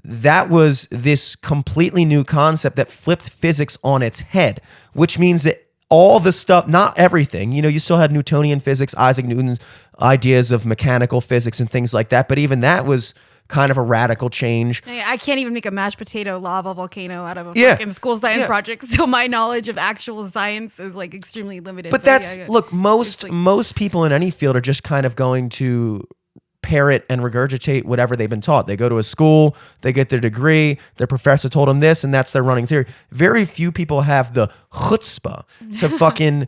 that was this completely new concept that flipped physics on its head, which means that all the stuff, not everything, you know, you still had Newtonian physics, Isaac Newton's ideas of mechanical physics and things like that, but even that was kind of a radical change. I can't even make a mashed potato lava volcano out of a Yeah. fucking school science Yeah. project, so my knowledge of actual science is like extremely limited. But that's, yeah. look, most It's like- most people in any field are just kind of going to parrot and regurgitate whatever they've been taught. They go to a school, they get their degree, their professor told them this, and that's their running theory. Very few people have the chutzpah to fucking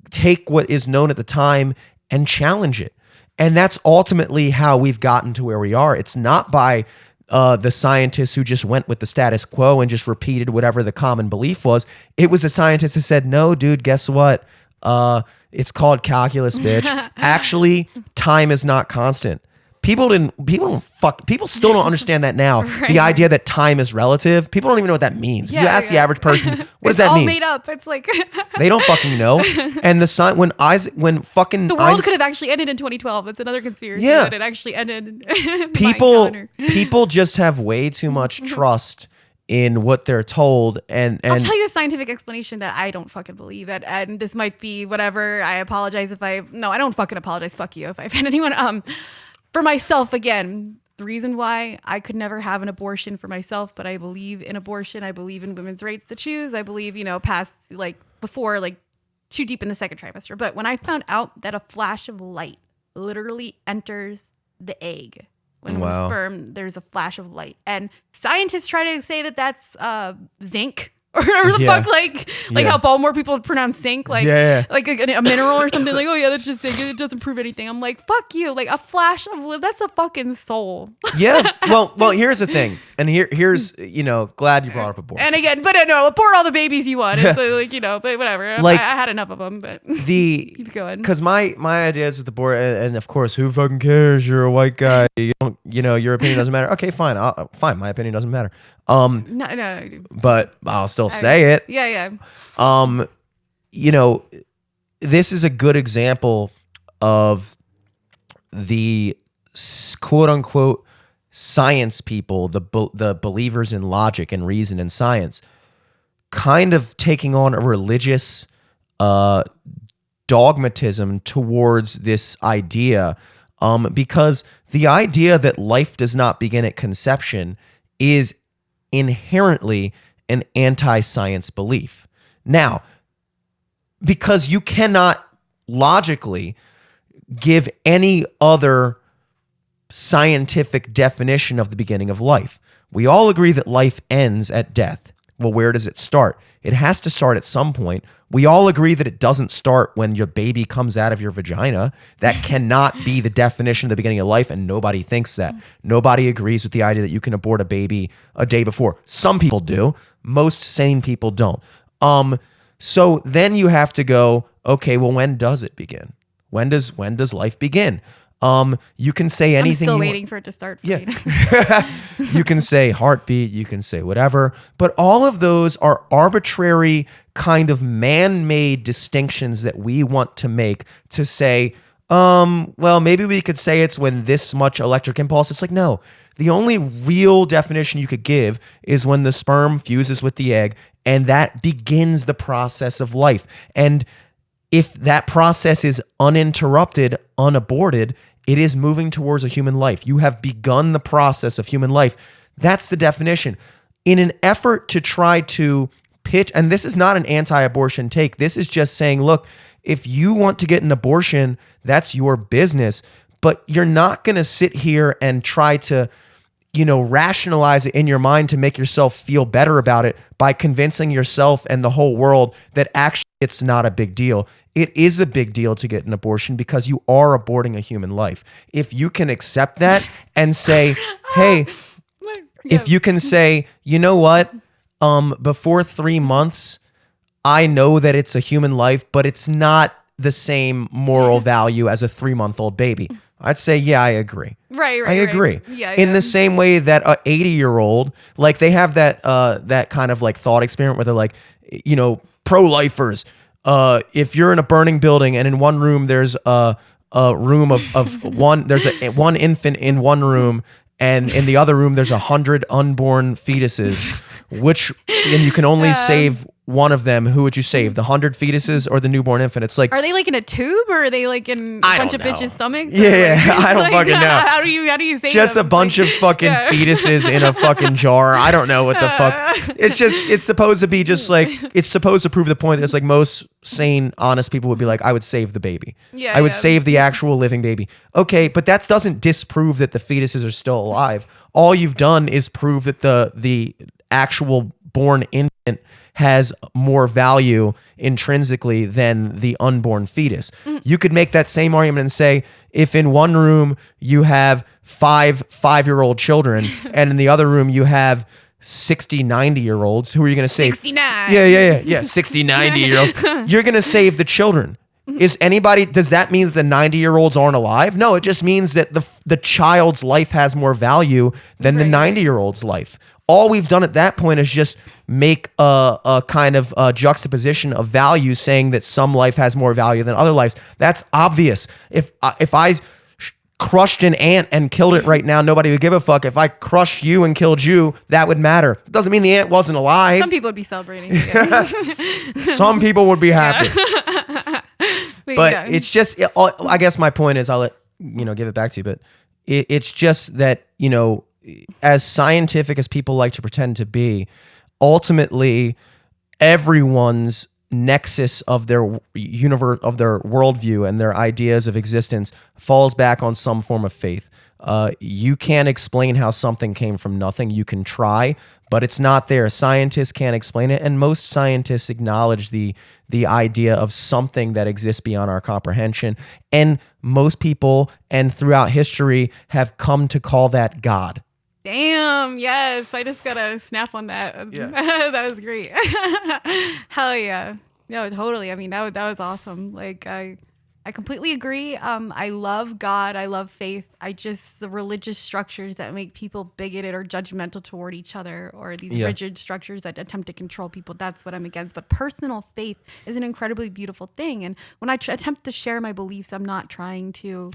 take what is known at the time and challenge it. And that's ultimately how we've gotten to where we are. It's not by the scientists who just went with the status quo and just repeated whatever the common belief was. It was a scientist that said, no, dude, guess what? It's called calculus, bitch. Actually, time is not constant. People still don't understand that now. Right. The idea that time is relative. People don't even know what that means. If you Yeah, ask the yeah. average person, what does It's that all mean? made up. It's like They don't fucking know. And when fucking the world could have actually ended in 2012. That's another conspiracy. Yeah. That it actually ended. my people calendar. people just have way too much trust in what they're told, and I'll tell you a scientific explanation that I don't fucking believe. And this might be whatever. I apologize if I don't fucking apologize. Fuck you if I offend anyone. For myself, again, the reason why I could never have an abortion for myself, but I believe in abortion. I believe in women's rights to choose. I believe, past before too deep in the second trimester. But when I found out that a flash of light literally enters the egg When with Wow. sperm, there's a flash of light. And scientists try to say that that's zinc. Or the Yeah. fuck, like Yeah. how Baltimore people pronounce zinc, like Yeah. like a mineral or something. Like, oh yeah, that's just zinc. It doesn't prove anything. I'm like, fuck you. Like a flash of that's a fucking soul. Yeah. Well, here's the thing, and here's glad you brought up abortion. And again, but no, abort all the babies you want. It's but whatever. Like, I had enough of them. But keep going. Because my ideas with abortion, and of course, who fucking cares? You're a white guy. You don't, your opinion doesn't matter. Okay, fine. Fine. My opinion doesn't matter. No. But I'll still say it. Yeah. This is a good example of the quote unquote science people, the believers in logic and reason and science, kind of taking on a religious dogmatism towards this idea, because the idea that life does not begin at conception is inherently an anti-science belief. Now, because you cannot logically give any other scientific definition of the beginning of life. We all agree that life ends at death. Well, where does it start? It has to start at some point. We all agree that it doesn't start when your baby comes out of your vagina. That cannot be the definition of the beginning of life, and nobody thinks that. Nobody agrees with the idea that you can abort a baby a day before. Some people do. Most sane people don't. So then you have to go, okay, well, when does it begin? When does life begin? You can say anything. I'm still waiting for it to start. Yeah. You can say heartbeat, you can say whatever, but all of those are arbitrary kind of man-made distinctions that we want to make to say, well, maybe we could say it's when this much electric impulse. It's like, no, the only real definition you could give is when the sperm fuses with the egg, and that begins the process of life. And if that process is uninterrupted, unaborted, it is moving towards a human life. You have begun the process of human life. That's the definition. In an effort to try to pitch, and this is not an anti-abortion take, this is just saying, look, if you want to get an abortion, that's your business, but you're not going to sit here and try to, rationalize it in your mind to make yourself feel better about it by convincing yourself and the whole world that actually it's not a big deal. It is a big deal to get an abortion because you are aborting a human life. If you can accept that and say, hey, if you can say, you know what, before 3 months, I know that it's a human life, but it's not the same moral value as a 3-month-old baby. I'd say, yeah, I agree. Right. I agree. Yeah. In the same way that a 80-year-old, like they have that kind of like thought experiment where they're like, pro-lifers, if you're in a burning building and in one room there's a room of one, there's one infant in one room, and in the other room there's 100 unborn fetuses, and you can only save one of them. Who would you save, the 100 fetuses or the newborn infant? It's like, are they like in a tube or are they like in a bunch of bitches' stomachs? Yeah, I don't fucking know. How do you save just them? a bunch of fucking fetuses in a fucking jar. I don't know what the fuck. It's supposed to be just like, it's supposed to prove the point that it's like most sane, honest people would be like, I would save the baby. I would save the actual living baby. Okay, but that doesn't disprove that the fetuses are still alive. All you've done is prove that the actual born infant has more value intrinsically than the unborn fetus. You could make that same argument and say, if in one room you have five-year-old children and in the other room you have 60, 90-year-olds, who are you going to save? 69. Yeah, 60, 90-year-olds. You're going to save the children. Does that mean that the 90-year-olds aren't alive? No, it just means that the child's life has more value than the 90-year-old's life. All we've done at that point is just make a kind of juxtaposition of value, saying that some life has more value than other lives. That's obvious. If I crushed an ant and killed it right now, nobody would give a fuck. If I crushed you and killed you, that would matter. It doesn't mean the ant wasn't alive. Some people would be celebrating. Some people would be happy. But it's just, I guess my point is, I'll let, give it back to you, but it's just that, as scientific as people like to pretend to be, ultimately everyone's nexus of their universe, of their worldview and their ideas of existence falls back on some form of faith. You can't explain how something came from nothing. You can try, but it's not there. Scientists can't explain it, and most scientists acknowledge the idea of something that exists beyond our comprehension. And most people, and throughout history, have come to call that God. Damn, yes. I just got a snap on that. Yeah. That was great. Hell yeah. No, totally. I mean, that was awesome. Like, I completely agree. I love God. I love faith. The religious structures that make people bigoted or judgmental toward each other, or these rigid structures that attempt to control people, that's what I'm against. But personal faith is an incredibly beautiful thing. And when I attempt to share my beliefs, I'm not trying to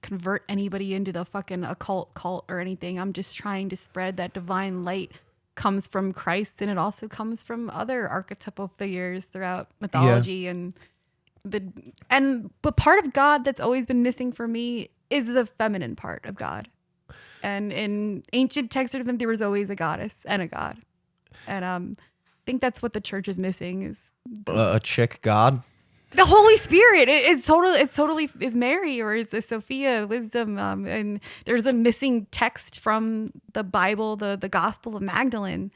convert anybody into the fucking occult cult or anything. I'm just trying to spread that divine light comes from Christ, and it also comes from other archetypal figures throughout mythology. But part of God that's always been missing for me is the feminine part of God. And in ancient texts, there was always a goddess and a god. And I think that's what the church is missing, is A chick God. the Holy Spirit. It's totally is Mary, or is Sophia, wisdom. And there's a missing text from the Bible, the Gospel of Magdalene.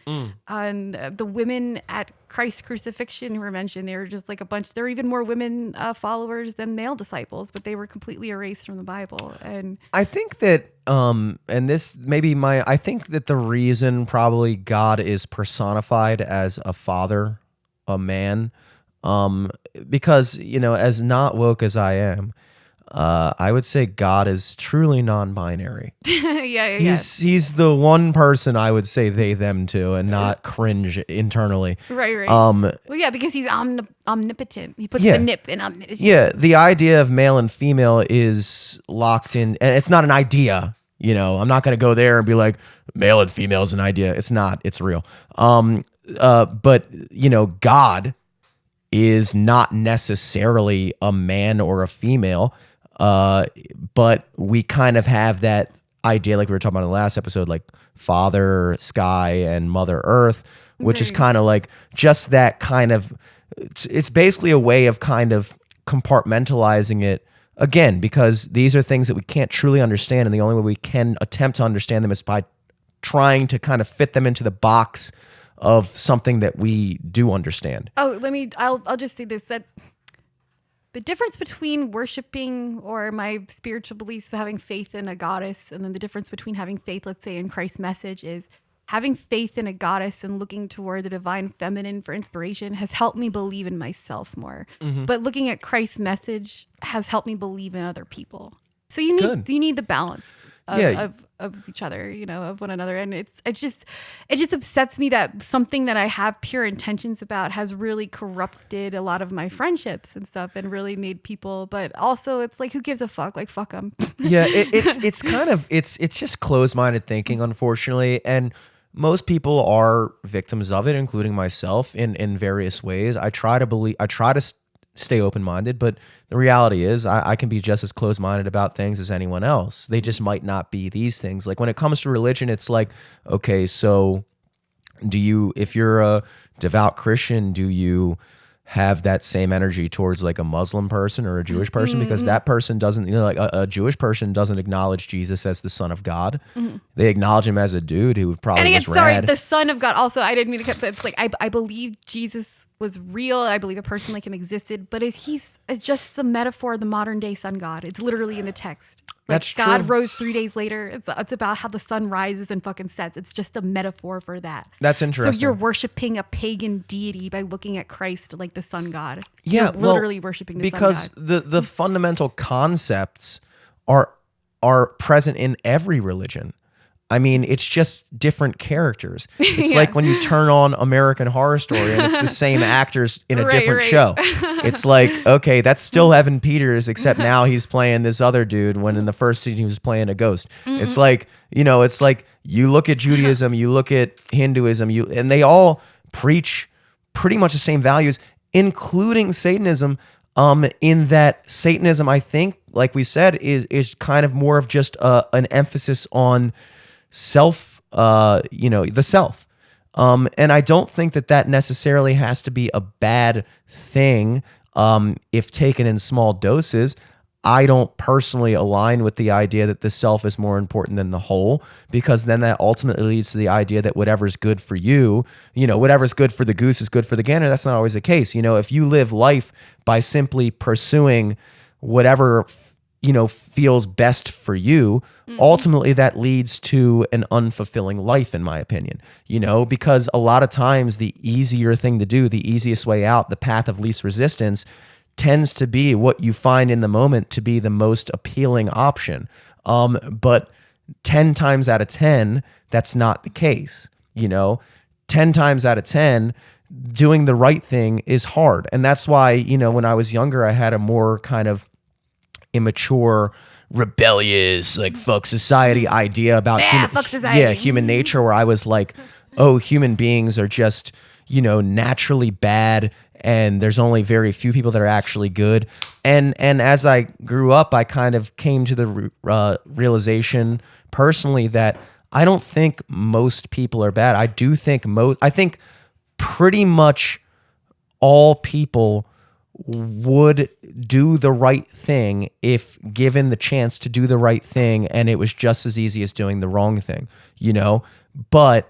And the women at Christ's crucifixion were mentioned. They were just like a bunch. There were even more women followers than male disciples, but they were completely erased from the Bible. And I think that, I think that the reason probably God is personified as a father, a man, because, as not woke as I am, I would say God is truly non-binary. yeah. He's the one person I would say they, them to, and not cringe internally. Right. Well, yeah, because he's omnipotent. He puts the nip in omnipotent. Yeah, the idea of male and female is locked in, and it's not an idea. I'm not going to go there and be like, male and female is an idea. It's not. It's real. But God is not necessarily a man or a female, but we kind of have that idea, like we were talking about in the last episode, like Father Sky and Mother Earth, which is kind of like just that kind of, it's basically a way of kind of compartmentalizing it, again, because these are things that we can't truly understand, and the only way we can attempt to understand them is by trying to kind of fit them into the box of something that we do understand. I'll just say this, that the difference between worshiping or my spiritual beliefs, having faith in a goddess, and then the difference between having faith, let's say, in Christ's message, is having faith in a goddess and looking toward the divine feminine for inspiration has helped me believe in myself more. But looking at Christ's message has helped me believe in other people. So you need the balance of each other, of one another. And it just upsets me that something that I have pure intentions about has really corrupted a lot of my friendships and stuff, and really made people, but also it's like, who gives a fuck? Like, fuck them. Yeah, it's kind of, it's just closed-minded thinking, unfortunately. And most people are victims of it, including myself in various ways. I try to stay open-minded, but the reality is I can be just as closed-minded about things as anyone else. They just might not be these things. Like when it comes to religion, it's like, okay, so if you're a devout Christian, do you have that same energy towards like a Muslim person or a Jewish person? Because that person doesn't, like a Jewish person doesn't acknowledge Jesus as the Son of God. They acknowledge him as a dude who probably was rad. The Son of God. Also, I didn't mean to cut, but it's like, I believe Jesus was real. I believe a person like him existed, but it's just the metaphor of the modern day sun god. It's literally in the text. Like, that's God true. rose 3 days later. It's about how the sun rises and fucking sets. It's just a metaphor for that. That's interesting. So you're worshiping a pagan deity by looking at Christ like the sun god. Yeah, you're literally worshiping the sun god. Because the fundamental concepts are present in every religion. I mean, it's just different characters. It's like when you turn on American Horror Story and it's the same actors in a different show. It's like, okay, that's still Evan Peters, except now he's playing this other dude when in the first scene he was playing a ghost. It's like, it's like you look at Judaism, you look at Hinduism, and they all preach pretty much the same values, including Satanism, in that Satanism, I think, like we said, is kind of more of just an emphasis on self, the self. And I don't think that necessarily has to be a bad thing if taken in small doses. I don't personally align with the idea that the self is more important than the whole, because then that ultimately leads to the idea that whatever's good for you, whatever's good for the goose is good for the gander. That's not always the case. If you live life by simply pursuing whatever, feels best for you, ultimately that leads to an unfulfilling life, in my opinion, because a lot of times the easier thing to do, the easiest way out, the path of least resistance tends to be what you find in the moment to be the most appealing option. But 10 times out of 10, that's not the case. 10 times out of 10, doing the right thing is hard. And that's why, when I was younger, I had a more kind of immature, rebellious, like fuck society idea about human nature, where I was like, oh, human beings are just, naturally bad, and there's only very few people that are actually good. And as I grew up, I kind of came to the realization personally that I don't think most people are bad. I think pretty much all people would do the right thing if given the chance to do the right thing, and it was just as easy as doing the wrong thing, But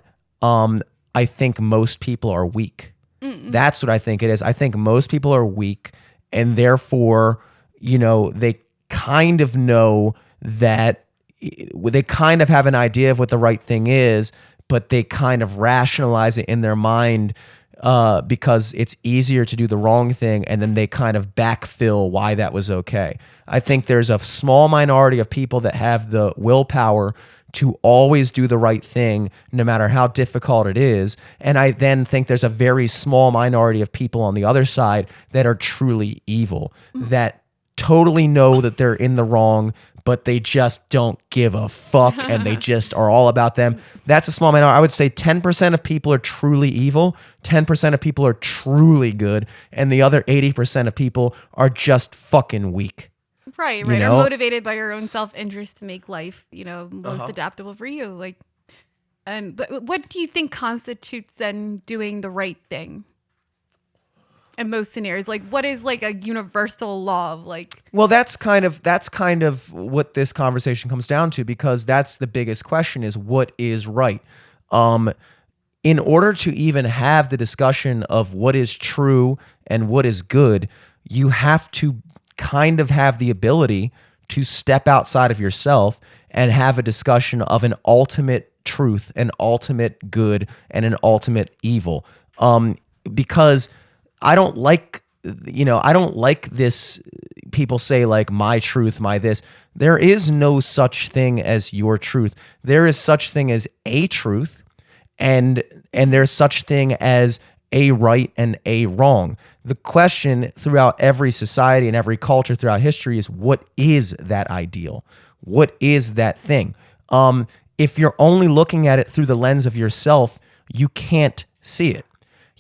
I think most people are weak. That's what I think it is. I think most people are weak, and therefore, they kind of know that they kind of have an idea of what the right thing is, but they kind of rationalize it in their mind because it's easier to do the wrong thing, and then they kind of backfill why that was okay. I think there's a small minority of people that have the willpower to always do the right thing, no matter how difficult it is. And I then think there's a very small minority of people on the other side that are truly evil, that totally know that they're in the wrong, but they just don't give a fuck, and they just are all about them. That's a small minority. I would say 10% of people are truly evil, 10% of people are truly good, and the other 80% of people are just fucking weak. Right. Or motivated by your own self-interest to make life, most adaptable for you. But what do you think constitutes then doing the right thing? In most scenarios, what is a universal law of Well, that's kind of what this conversation comes down to, because that's the biggest question: is what is right. In order to even have the discussion of what is true and what is good, you have to kind of have the ability to step outside of yourself and have a discussion of an ultimate truth, an ultimate good, and an ultimate evil. Because I don't like this. People say my truth, my this. There is no such thing as your truth. There is such thing as a truth, and there's such thing as a right and a wrong. The question throughout every society and every culture throughout history is, what is that ideal? What is that thing? If you're only looking at it through the lens of yourself, you can't see it.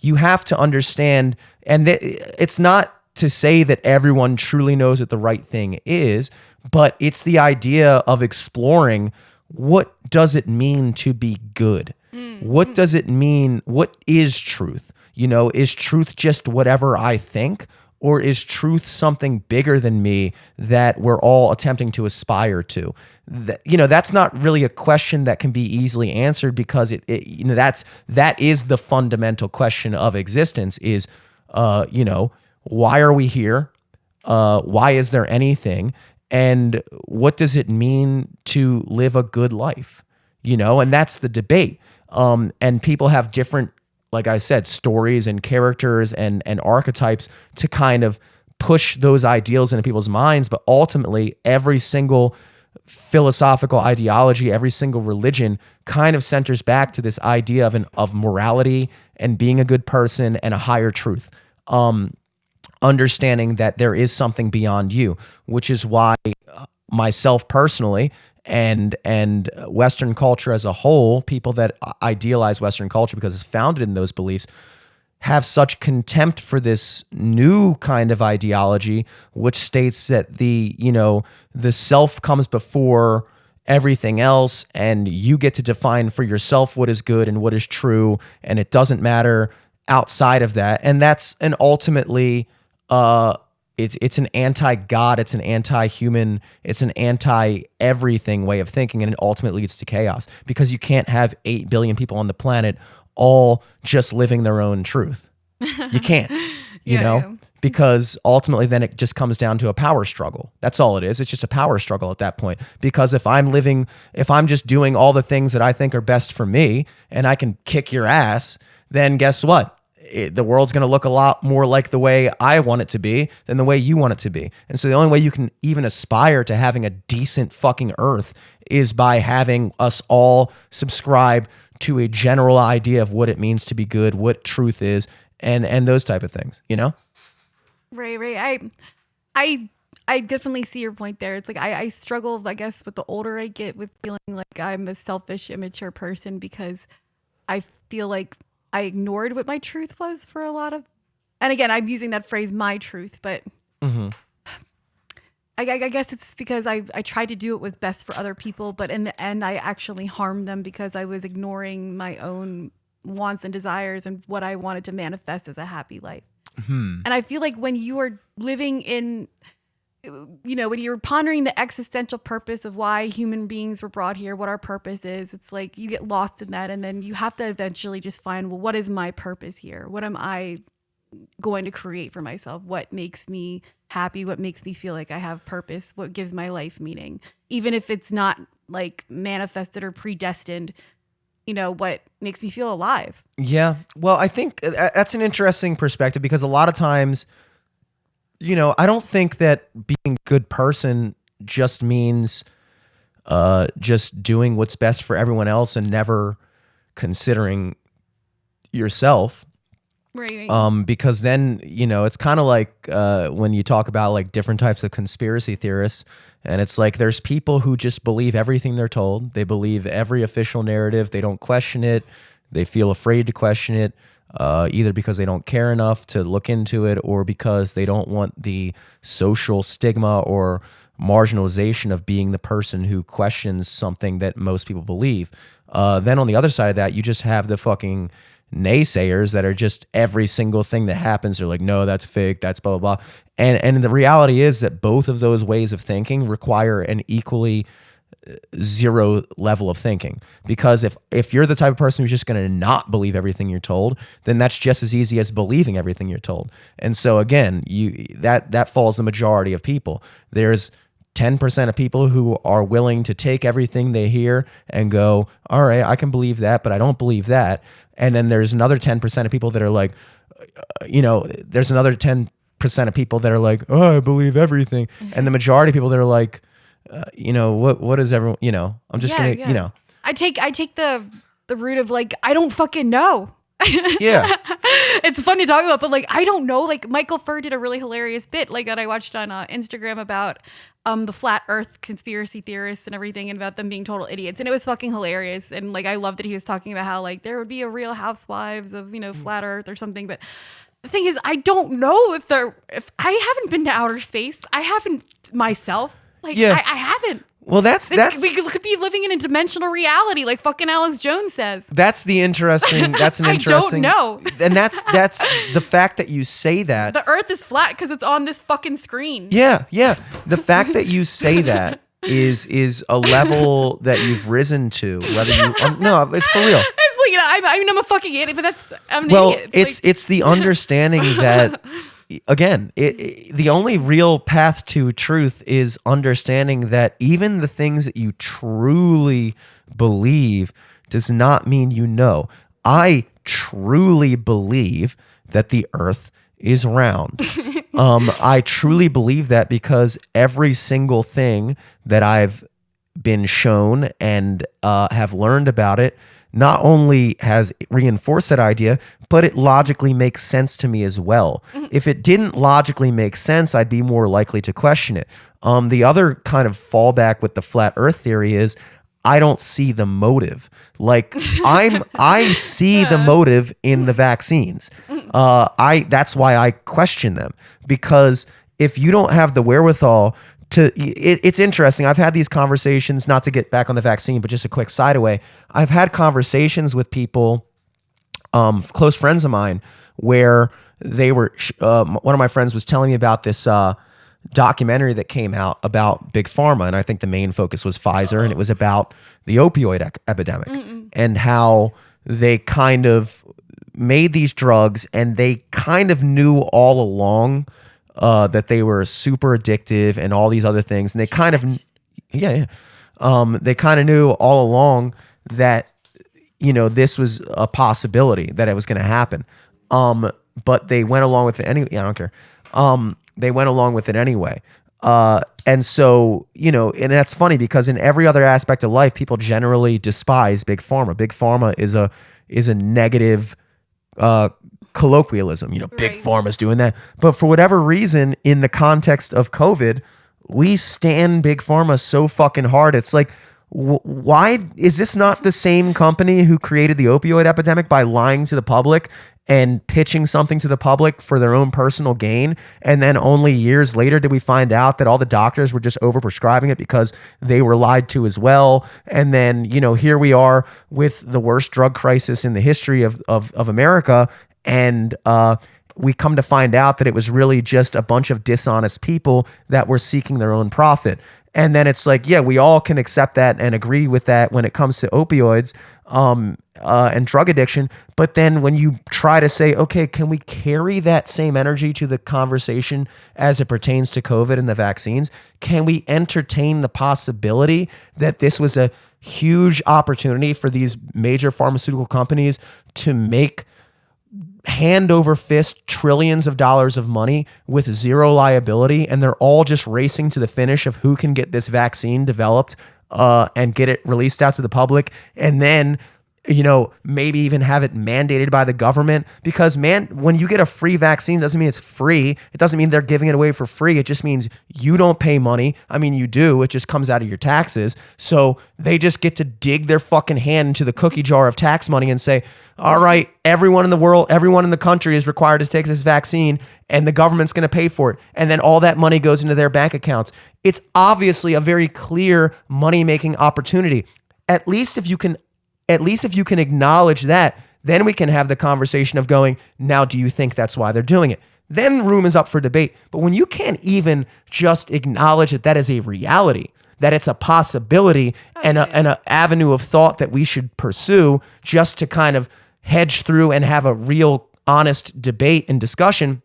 You have to understand, and it's not to say that everyone truly knows what the right thing is, but it's the idea of exploring, what does it mean to be good? What does it mean? What is truth? Is truth just whatever I think, or is truth something bigger than me that we're all attempting to aspire to? That's not really a question that can be easily answered, because that is the fundamental question of existence: is why are we here? Why is there anything? And what does it mean to live a good life? And that's the debate. And people have different, like I said, stories and characters and archetypes to kind of push those ideals into people's minds. But ultimately, every single philosophical ideology, every single religion kind of centers back to this idea of morality and being a good person and a higher truth. Understanding that there is something beyond you, which is why myself personally, and Western culture as a whole, people that idealize Western culture because it's founded in those beliefs, have such contempt for this new kind of ideology, which states that the self comes before everything else, and you get to define for yourself what is good and what is true, and it doesn't matter outside of that. And that's an ultimately it's an anti-God, it's an anti-human, it's an anti-everything way of thinking, and it ultimately leads to chaos because you can't have 8 billion people on the planet all just living their own truth. You can't, you know? Yeah. Because ultimately then it just comes down to a power struggle. That's all it is. It's just a power struggle at that point. Because if I'm just doing all the things that I think are best for me and I can kick your ass, then guess what? The world's going to look a lot more like the way I want it to be than the way you want it to be. And so the only way you can even aspire to having a decent fucking earth is by having us all subscribe to a general idea of what it means to be good, what truth is, and those type of things, you know? Right. I definitely see your point there. It's like I struggle, I guess, with the older I get with feeling like I'm a selfish, immature person because I feel like I ignored what my truth was for a lot of, and again, I'm using that phrase, my truth, but I guess it's because I tried to do what was best for other people, but in the end, I actually harmed them because I was ignoring my own wants and desires and what I wanted to manifest as a happy life. And I feel like when you are living in, when you're pondering the existential purpose of why human beings were brought here, what our purpose is, it's like you get lost in that. And then you have to eventually just find, well, what is my purpose here? What am I going to create for myself? What makes me happy? What makes me feel like I have purpose? What gives my life meaning? Even if it's not like manifested or predestined, what makes me feel alive. Yeah. Well, I think that's an interesting perspective because a lot of times, I don't think that being a good person just means just doing what's best for everyone else and never considering yourself. Right. Because then, it's kind of like when you talk about like different types of conspiracy theorists, and it's like there's people who just believe everything they're told. They believe every official narrative. They don't question it. They feel afraid to question it, either because they don't care enough to look into it or because they don't want the social stigma or marginalization of being the person who questions something that most people believe. Then on the other side of that, you just have the fucking naysayers that are just every single thing that happens. They're like, no, that's fake. That's blah, blah, blah. And the reality is that both of those ways of thinking require an equally zero level of thinking. Because if you're the type of person who's just going to not believe everything you're told, then that's just as easy as believing everything you're told. And so again, that falls the majority of people. There's 10% of people who are willing to take everything they hear and go, all right, I can believe that, but I don't believe that. And then there's another 10% of people that are like, there's another 10% of people that are like, oh, I believe everything. And the majority of people that are like, what is everyone, I'm just going to, I take the route of like, I don't fucking know. Yeah. It's fun to talk about, but like, I don't know. Like Michael Furr did a really hilarious bit like that I watched on Instagram about the flat earth conspiracy theorists and everything and about them being total idiots. And it was fucking hilarious. And like, I loved that he was talking about how like there would be a Real Housewives of, flat earth or something. But the thing is, I don't know if I haven't been to outer space. I haven't myself. Like, yeah. I haven't. Well, we could be living in a dimensional reality, like fucking Alex Jones says. That's an interesting. I don't know. And that's the fact that you say that. The Earth is flat because it's on this fucking screen. Yeah. The fact that you say that is a level that you've risen to. Whether you no, it's for real. It's like I'm a fucking idiot, but I'm an idiot. It's the understanding that. Again, the only real path to truth is understanding that even the things that you truly believe does not mean you know. I truly believe that the earth is round. I truly believe that because every single thing that I've been shown and have learned about it not only has reinforced that idea, but it logically makes sense to me as well. Mm-hmm. If it didn't logically make sense, I'd be more likely to question it. The other kind of fallback with the flat earth theory is I don't see the motive. Like I see the motive in the vaccines. That's why I question them, because if you don't have the wherewithal it's interesting. I've had these conversations, not to get back on the vaccine, but just a quick side away. I've had conversations with people close friends of mine, where they were. One of my friends was telling me about this documentary that came out about Big Pharma, and I think the main focus was Pfizer, and it was about the opioid epidemic and how they kind of made these drugs, and they kind of knew all along that they were super addictive and all these other things, and they kind of they kind of knew all along that this was a possibility that it was going to happen, but they went along with it anyway. I don't care. They went along with it anyway. And so, and that's funny because in every other aspect of life, people generally despise Big Pharma. Big Pharma is a negative colloquialism. Big Pharma's doing that. But for whatever reason, in the context of COVID, we stand Big Pharma so fucking hard. It's like, why is this not the same company who created the opioid epidemic by lying to the public and pitching something to the public for their own personal gain? And then only years later did we find out that all the doctors were just overprescribing it because they were lied to as well. And then, here we are with the worst drug crisis in the history of America. And we come to find out that it was really just a bunch of dishonest people that were seeking their own profit. And then it's like, yeah, we all can accept that and agree with that when it comes to opioids and drug addiction. But then when you try to say, okay, can we carry that same energy to the conversation as it pertains to COVID and the vaccines? Can we entertain the possibility that this was a huge opportunity for these major pharmaceutical companies to make hand over fist trillions of dollars of money with zero liability, and they're all just racing to the finish of who can get this vaccine developed and get it released out to the public, and then maybe even have it mandated by the government? Because when you get a free vaccine, it doesn't mean it's free. It doesn't mean they're giving it away for free. It just means you don't pay money. I mean, you do. It just comes out of your taxes. So they just get to dig their fucking hand into the cookie jar of tax money and say, all right, everyone in the world, everyone in the country is required to take this vaccine, and the government's going to pay for it. And then all that money goes into their bank accounts. It's obviously a very clear money-making opportunity. At least if you can acknowledge that, then we can have the conversation of going, now, do you think that's why they're doing it? Then room is up for debate. But when you can't even just acknowledge that that is a reality, that it's a possibility and an avenue of thought that we should pursue just to kind of hedge through and have a real honest debate and discussion,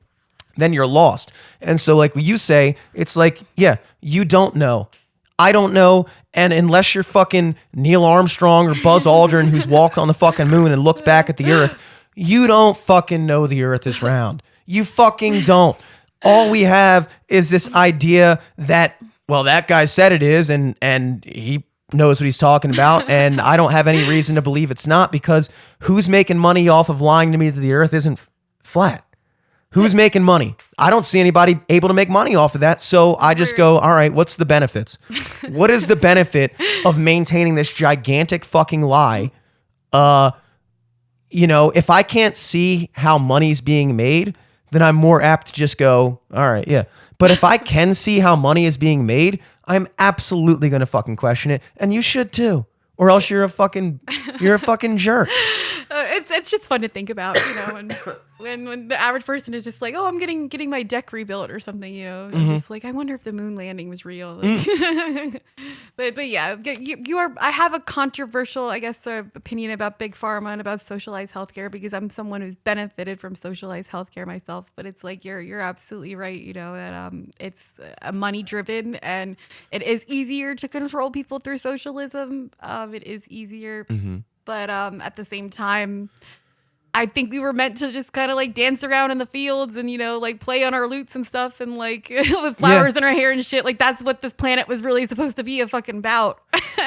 then you're lost. And so like you say, it's like, yeah, you don't know. I don't know. And unless you're fucking Neil Armstrong or Buzz Aldrin, who's walked on the fucking moon and looked back at the earth, you don't fucking know the earth is round. You fucking don't. All we have is this idea that, well, that guy said it is, and he knows what he's talking about, and I don't have any reason to believe it's not, because who's making money off of lying to me that the earth isn't flat? Who's making money? I don't see anybody able to make money off of that. So I just go, all right, what's the benefits? What is the benefit of maintaining this gigantic fucking lie? If I can't see how money's being made, then I'm more apt to just go, all right, yeah. But if I can see how money is being made, I'm absolutely going to fucking question it. And you should too. Or else you're a fucking jerk. It's just fun to think about, when the average person is just like, oh, I'm getting my deck rebuilt or something, Mm-hmm. just like, I wonder if the moon landing was real. But yeah, I have a controversial, I guess, opinion about Big Pharma and about socialized healthcare, because I'm someone who's benefited from socialized healthcare myself. But it's like, you're absolutely right, that it's money driven, and it is easier to control people through socialism. It is easier. Mm-hmm. But at the same time, I think we were meant to just kind of like dance around in the fields and, like play on our lutes and stuff, and like with flowers in our hair and shit. Like, that's what this planet was really supposed to be a fucking bout.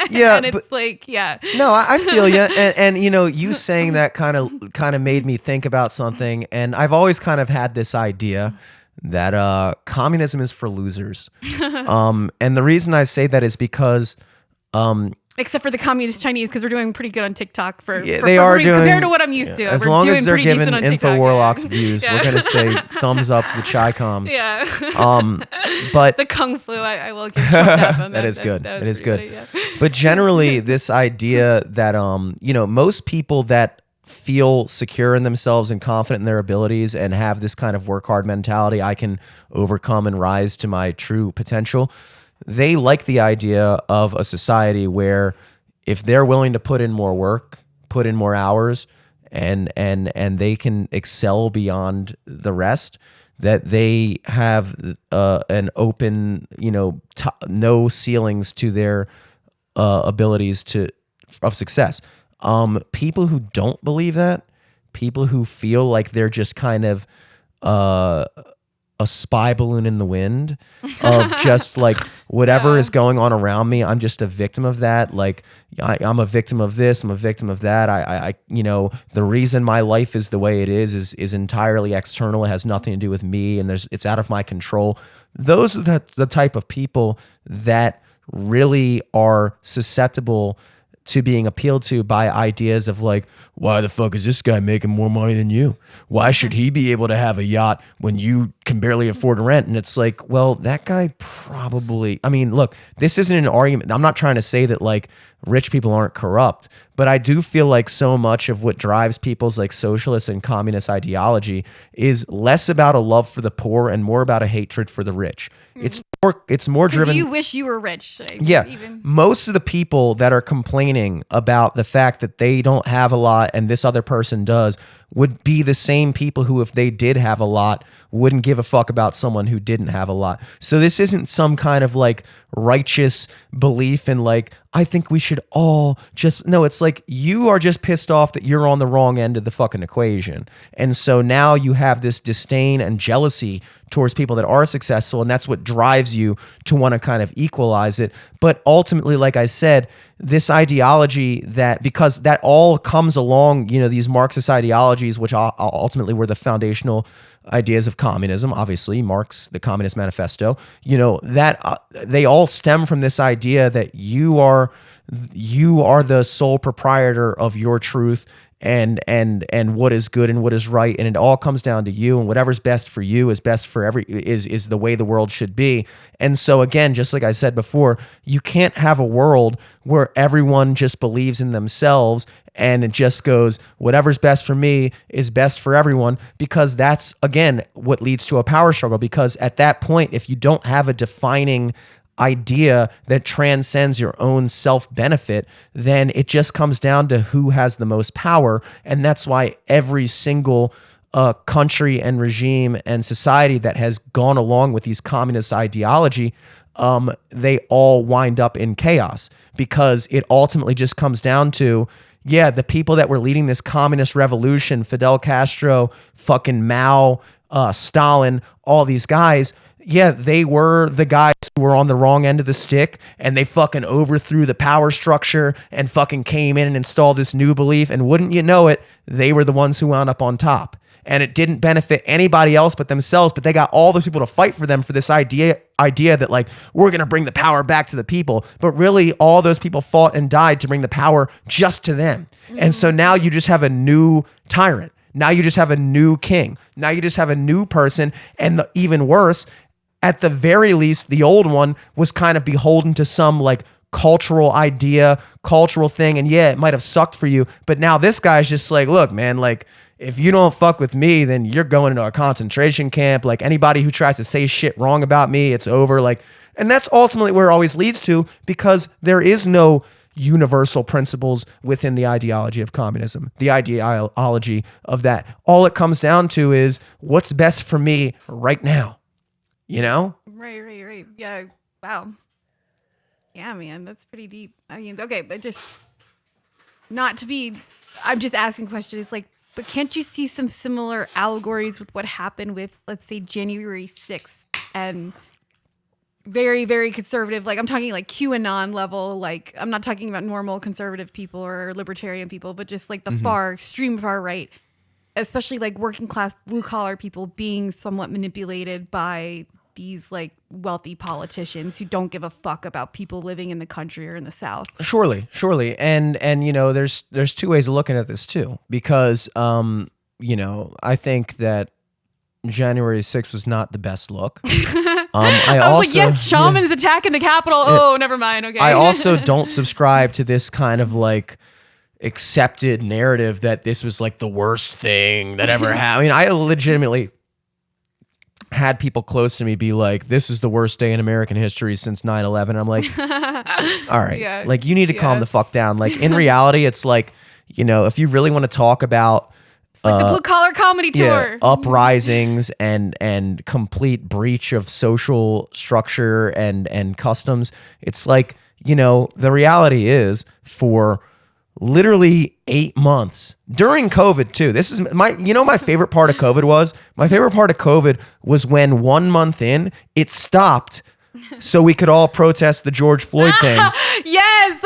Yeah. And it's like, yeah. No, I feel you. And you saying that kind of made me think about something. And I've always kind of had this idea that communism is for losers. And the reason I say that is because except for the communist Chinese, because we're doing pretty good on TikTok compared to what I'm used to. As we're long doing as they're pretty giving decent on TikTok, InfoWarlocks views, we're gonna say thumbs up to the chai coms. Yeah. But the Kung Flu, I will give that one. That is good. That is good. Funny, yeah. But generally, this idea that most people that feel secure in themselves and confident in their abilities and have this kind of work hard mentality, I can overcome and rise to my true potential. They like the idea of a society where if they're willing to put in more work, put in more hours, and they can excel beyond the rest, that they have an open, no ceilings to their abilities of success. People who don't believe that, people who feel like they're just kind of a spy balloon in the wind of just like whatever is going on around me, I'm just a victim of that. Like I'm a victim of this, I'm a victim of that. I the reason my life is the way it is entirely external. It has nothing to do with me, and it's out of my control. Those are the type of people that really are susceptible to being appealed to by ideas of like, why the fuck is this guy making more money than you? Why should he be able to have a yacht when you can barely afford rent? And it's like, well, that guy probably, I mean, look, this isn't an argument. I'm not trying to say that like rich people aren't corrupt, but I do feel like so much of what drives people's like socialist and communist ideology is less about a love for the poor and more about a hatred for the rich. It's more driven. You wish you were rich. Most of the people that are complaining about the fact that they don't have a lot and this other person does would be the same people who, if they did have a lot, wouldn't give a fuck about someone who didn't have a lot. So this isn't some kind of like righteous belief in like, I think we should all just, no, it's like you are just pissed off that you're on the wrong end of the fucking equation. And so now you have this disdain and jealousy towards people that are successful, and that's what drives you to want to kind of equalize it. But ultimately, like I said, this ideology that, because that all comes along, these Marxist ideologies, which ultimately were the foundational ideas of communism, obviously Marx, the Communist Manifesto, that they all stem from this idea that you are the sole proprietor of your truth and what is good and what is right, and it all comes down to you, and whatever's best for you is best for is the way the world should be. And so again, just like I said before, you can't have a world where everyone just believes in themselves and it just goes, whatever's best for me is best for everyone, because that's again what leads to a power struggle. Because at that point, if you don't have a defining idea that transcends your own self-benefit, then it just comes down to who has the most power. And that's why every single country and regime and society that has gone along with these communist ideology, they all wind up in chaos, because it ultimately just comes down to, the people that were leading this communist revolution, Fidel Castro, fucking Mao, Stalin, all these guys, they were the guys who were on the wrong end of the stick, and they fucking overthrew the power structure and fucking came in and installed this new belief. And wouldn't you know it, they were the ones who wound up on top. And it didn't benefit anybody else but themselves, but they got all those people to fight for them for this idea that like, we're going to bring the power back to the people. But really, all those people fought and died to bring the power just to them. And so now you just have a new tyrant. Now you just have a new king. Now you just have a new person. And even worse, at the very least, the old one was kind of beholden to some like cultural idea, cultural thing. And it might have sucked for you. But now this guy's just like, look, man, like, if you don't fuck with me, then you're going into a concentration camp. Like, anybody who tries to say shit wrong about me, it's over. Like, and that's ultimately where it always leads to, because there is no universal principles within the ideology of communism, the ideology of that. All it comes down to is what's best for me right now, Right. Yeah. Wow. Yeah, man, that's pretty deep. I mean, okay, but just not to be, I'm just asking questions like, but can't you see some similar allegories with what happened with, let's say, January 6th and very, very conservative, like I'm talking like QAnon level, like I'm not talking about normal conservative people or libertarian people, but just like the extreme far right, especially like working class blue collar people being somewhat manipulated by these like wealthy politicians who don't give a fuck about people living in the country or in the South. Surely. And there's two ways of looking at this too, because, I think that January 6th was not the best look. I was like, yes, shamans attacking the Capitol. Oh, never mind. Okay. I also don't subscribe to this kind of like, accepted narrative that this was like the worst thing that ever happened. I mean, I legitimately had people close to me be like, this is the worst day in American history since 9/11. I'm like, all right, like you need to calm the fuck down. Like in reality, it's like, you know, if you really want to talk about like the blue collar comedy tour, uprisings and complete breach of social structure and customs, it's like, you know, the reality is for literally 8 months during COVID too. This is my favorite part of COVID was when 1 month in, it stopped so we could all protest the George Floyd thing. Yes.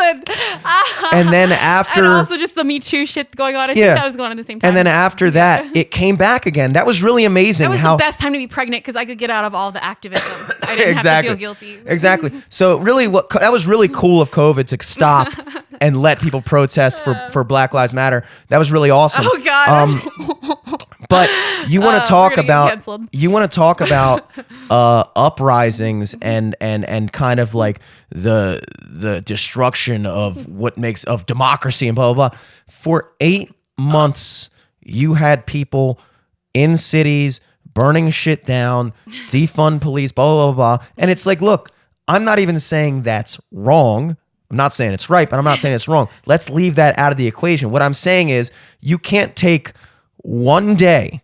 And then after... And also just the Me Too shit going on. I think that was going on at the same time. And then after that, it came back again. That was really amazing. That was the best time to be pregnant because I could get out of all the activism. I didn't have to feel guilty. Exactly. So really, that was really cool of COVID to stop and let people protest for Black Lives Matter. That was really awesome. Oh, God. But you want to talk about uprisings and kind of like the destruction of what makes of democracy and blah blah blah. For 8 months, you had people in cities burning shit down, defund police, blah blah blah blah. And it's like, look, I'm not even saying that's wrong. I'm not saying it's right, but I'm not saying it's wrong. Let's leave that out of the equation. What I'm saying is you can't take one day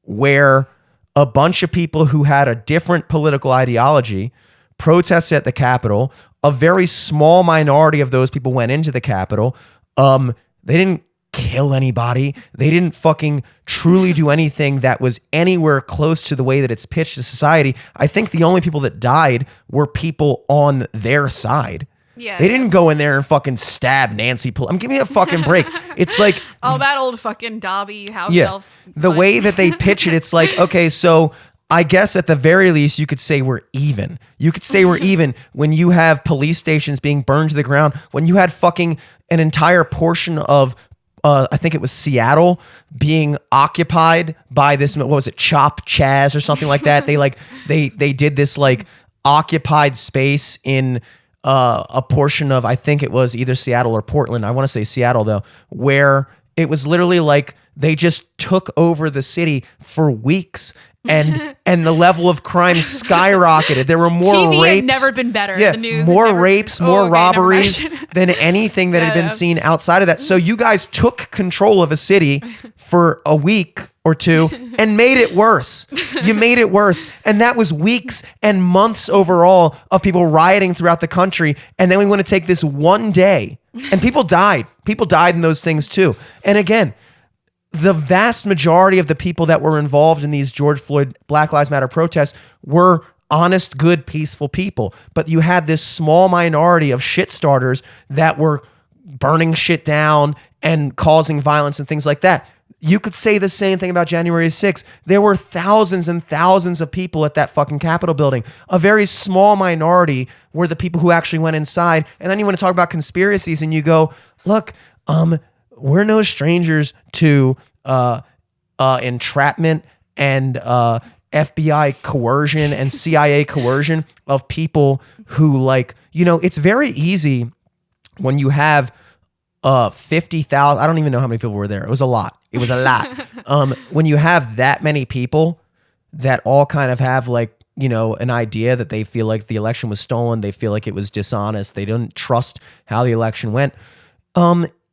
where a bunch of people who had a different political ideology protested at the Capitol. A very small minority of those people went into the Capitol. They didn't kill anybody. They didn't fucking truly do anything that was anywhere close to the way that it's pitched to society. I think the only people that died were people on their side. Yeah, they didn't go in there and fucking stab Nancy Pelosi. Give me a fucking break. It's like, oh, that old fucking Dobby house elf. The way that they pitch it, it's like, okay, so I guess at the very least you could say we're even. You could say we're even when you have police stations being burned to the ground, when you had fucking an entire portion of I think it was Seattle being occupied by this, what was it, Chop Chaz or something like that. They did this like occupied space in a portion of, I think it was either Seattle or Portland. I want to say Seattle though, where it was literally like they just took over the city for weeks and the level of crime skyrocketed. There were more TV rapes. had never been better. Yeah, the news more rapes, more robberies than anything that had been seen outside of that. So you guys took control of a city for a week or two and made it worse. You made it worse. And that was weeks and months overall of people rioting throughout the country. And then we want to take this one day and people died. People died in those things too. And again, the vast majority of the people that were involved in these George Floyd Black Lives Matter protests were honest, good, peaceful people. But you had this small minority of shit starters that were burning shit down and causing violence and things like that. You could say the same thing about January 6th. There were thousands and thousands of people at that fucking Capitol building. A very small minority were the people who actually went inside. And then you want to talk about conspiracies and you go, look, we're no strangers to entrapment and FBI coercion and CIA coercion of people who, like, you know, it's very easy when you have 50,000, I don't even know how many people were there. It was a lot. It was a lot. When you have that many people that all kind of have, like, you know, an idea that they feel like the election was stolen, they feel like it was dishonest, they don't trust how the election went.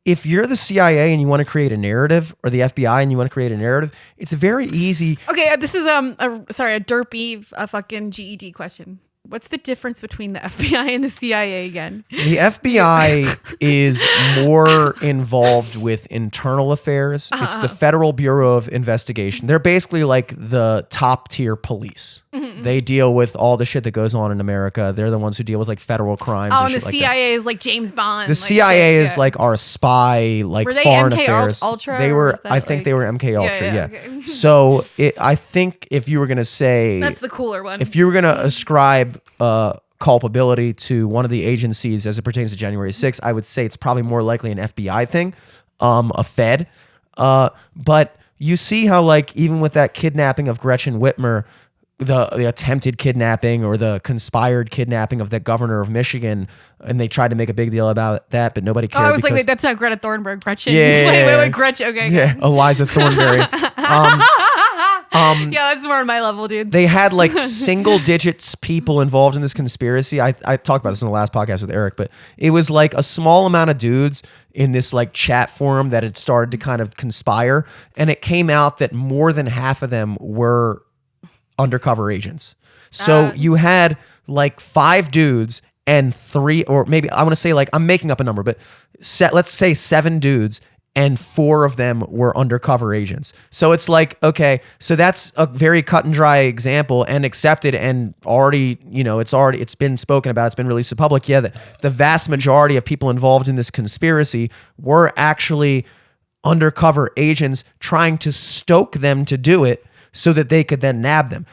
If you're the CIA and you want to create a narrative, or the FBI and you want to create a narrative, it's very easy. Okay, this is a derpy fucking GED question. What's the difference between the FBI and the CIA again? The FBI is more involved with internal affairs. It's the Federal Bureau of Investigation. They're basically like the top tier police. Mm-hmm. They deal with all the shit that goes on in America. They're the ones who deal with like federal crimes. Oh, and the shit CIA like is like James Bond. The CIA is like our spy, like were they foreign MK affairs. Ultra? They were, I think they were MK Ultra. Yeah. Okay. So I think if you were gonna say that's the cooler one. If you were gonna ascribe culpability to one of the agencies as it pertains to January 6th, I would say it's probably more likely an FBI thing, a Fed. But you see how, like, even with that kidnapping of Gretchen Whitmer, the attempted kidnapping or the conspired kidnapping of the governor of Michigan, and they tried to make a big deal about that, but nobody cared. I was like, wait, that's not Greta Thunberg, Gretchen. Yeah, wait, Gretchen. Okay, yeah, Eliza Thornberry. Yeah, that's more on my level, dude. They had like single digits people involved in this conspiracy. I talked about this in the last podcast with Eric, but it was like a small amount of dudes in this like chat forum that had started to kind of conspire, and it came out that more than half of them were undercover agents. So you had like 5 dudes and 3, or maybe I want to say, like, I'm making up a number, but let's say 7 dudes and 4 of them were undercover agents. So it's like, okay, so that's a very cut and dry example and accepted and already, it's been spoken about. It's been released to the public. Yeah, the vast majority of people involved in this conspiracy were actually undercover agents trying to stoke them to do it so that they could then nab them.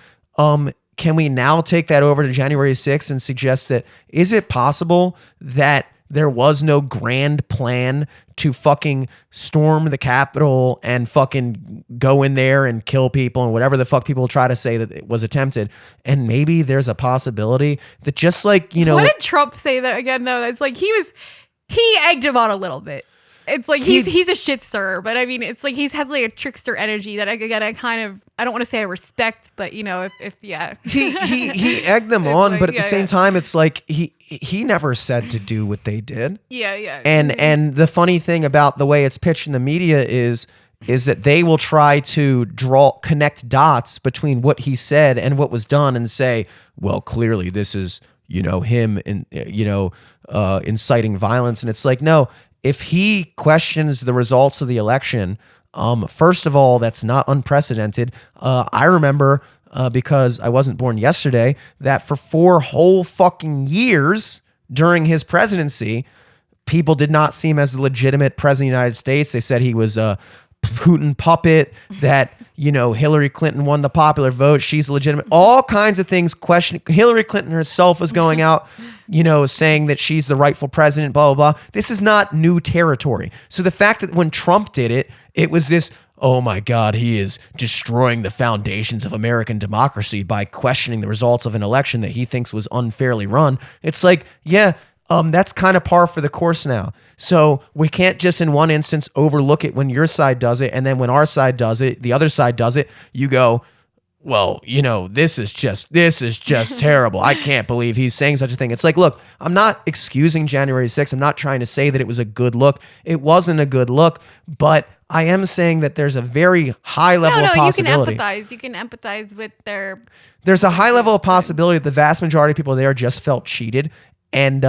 Can we now take that over to January 6th and suggest that, is it possible that there was no grand plan to fucking storm the Capitol and fucking go in there and kill people and whatever the fuck people try to say that it was attempted? And maybe there's a possibility that, just like, What did Trump say that again, though? It's like he egged him on a little bit. It's like he's a shit stirrer, but I mean, it's like he has like a trickster energy that I don't want to say I respect, but if yeah, he egged them on, but at the same time, it's like he never said to do what they did. Yeah. And the funny thing about the way it's pitched in the media is that they will try to connect dots between what he said and what was done, and say, well, clearly this is him inciting violence, and it's like, no. If he questions the results of the election, first of all, that's not unprecedented. I remember, because I wasn't born yesterday, that for 4 whole fucking years during his presidency, people did not see him as a legitimate president of the United States. They said he was a Putin puppet, that, Hillary Clinton won the popular vote. She's legitimate. All kinds of things questioning. Hillary Clinton herself was going out, saying that she's the rightful president, blah, blah, blah. This is not new territory. So the fact that when Trump did it, it was this, oh my God, he is destroying the foundations of American democracy by questioning the results of an election that he thinks was unfairly run. It's like, yeah, that's kind of par for the course now. So we can't just in one instance overlook it when your side does it, and then when our side does it, the other side does it, you go, well, this is just terrible. I can't believe he's saying such a thing. It's like, look, I'm not excusing January 6th. I'm not trying to say that it was a good look. It wasn't a good look, but I am saying that there's a very high level of possibility. You can empathize with their... There's a high level of possibility that the vast majority of people there just felt cheated. And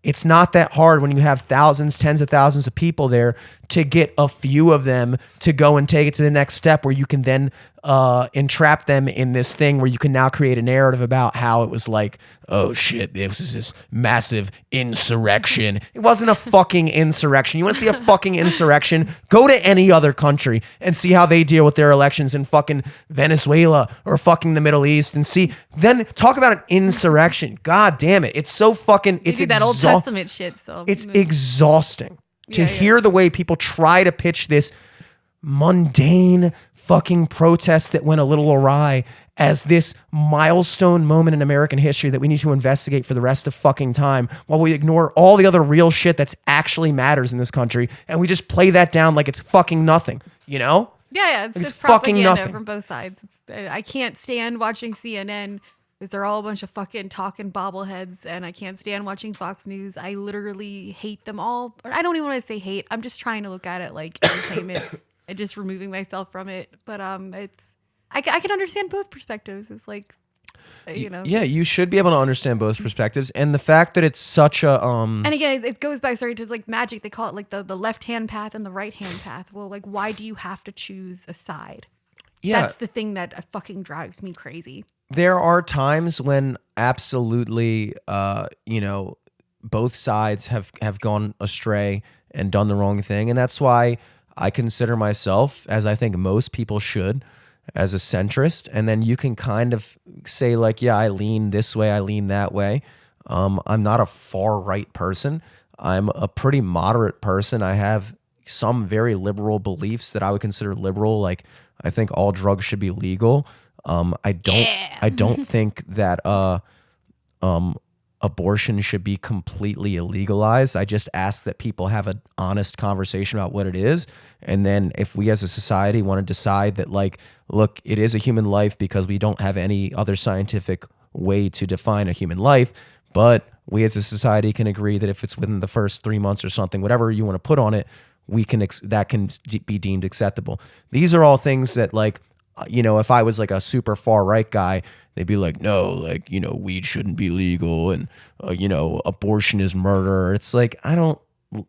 it's not that hard when you have thousands, tens of thousands of people there to get a few of them to go and take it to the next step, where you can then entrap them in this thing where you can now create a narrative about how it was like, oh shit, this was this massive insurrection. It wasn't a fucking insurrection. You want to see a fucking insurrection? Go to any other country and see how they deal with their elections in fucking Venezuela or fucking the Middle East, and see, then talk about an insurrection. God damn it. It's so fucking, it's that Old Testament shit still. It's exhausting to hear the way people try to pitch this mundane fucking protest that went a little awry as this milestone moment in American history that we need to investigate for the rest of fucking time, while we ignore all the other real shit that's actually matters in this country, and we just play that down like it's fucking nothing, Yeah, it's fucking fucking nothing from both sides. I can't stand watching CNN because they're all a bunch of fucking talking bobbleheads, and I can't stand watching Fox News. I literally hate them all. But I don't even want to say hate. I'm just trying to look at it like entertainment and just removing myself from it. But I can understand both perspectives. It's like, Yeah, you should be able to understand both perspectives, and the fact that it's such a And again, it goes back to like magic. They call it like the left hand path and the right hand path. Well, like, why do you have to choose a side? Yeah. That's the thing that fucking drives me crazy. There are times when absolutely, both sides have gone astray and done the wrong thing. And that's why I consider myself, as I think most people should, as a centrist. And then you can kind of say like, yeah, I lean this way, I lean that way. I'm not a far right person. I'm a pretty moderate person. I have some very liberal beliefs that I would consider liberal. Like, I think all drugs should be legal. I don't think that abortion should be completely illegalized. I just ask that people have an honest conversation about what it is. And then if we as a society want to decide that, like, look, it is a human life because we don't have any other scientific way to define a human life, but we as a society can agree that if it's within the first 3 months or something, whatever you want to put on it, we can that can be deemed acceptable. These are all things that, like, if I was like a super far right guy, they'd be like, no, like, weed shouldn't be legal, and abortion is murder. It's like, I don't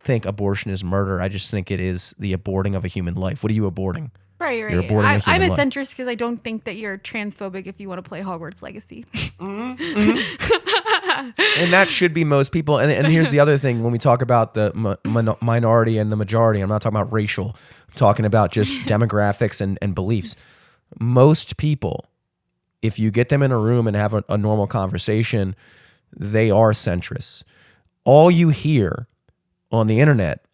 think abortion is murder. I just think it is the aborting of a human life. What are you aborting? Right. You're aborting a human I'm a life. centrist because I don't think that you're transphobic if you want to play Hogwarts Legacy. And that should be most people. And here's the other thing. When we talk about the minority and the majority, I'm not talking about racial. I'm talking about just demographics and beliefs. Most people, if you get them in a room and have a normal conversation, they are centrists. All you hear on the internet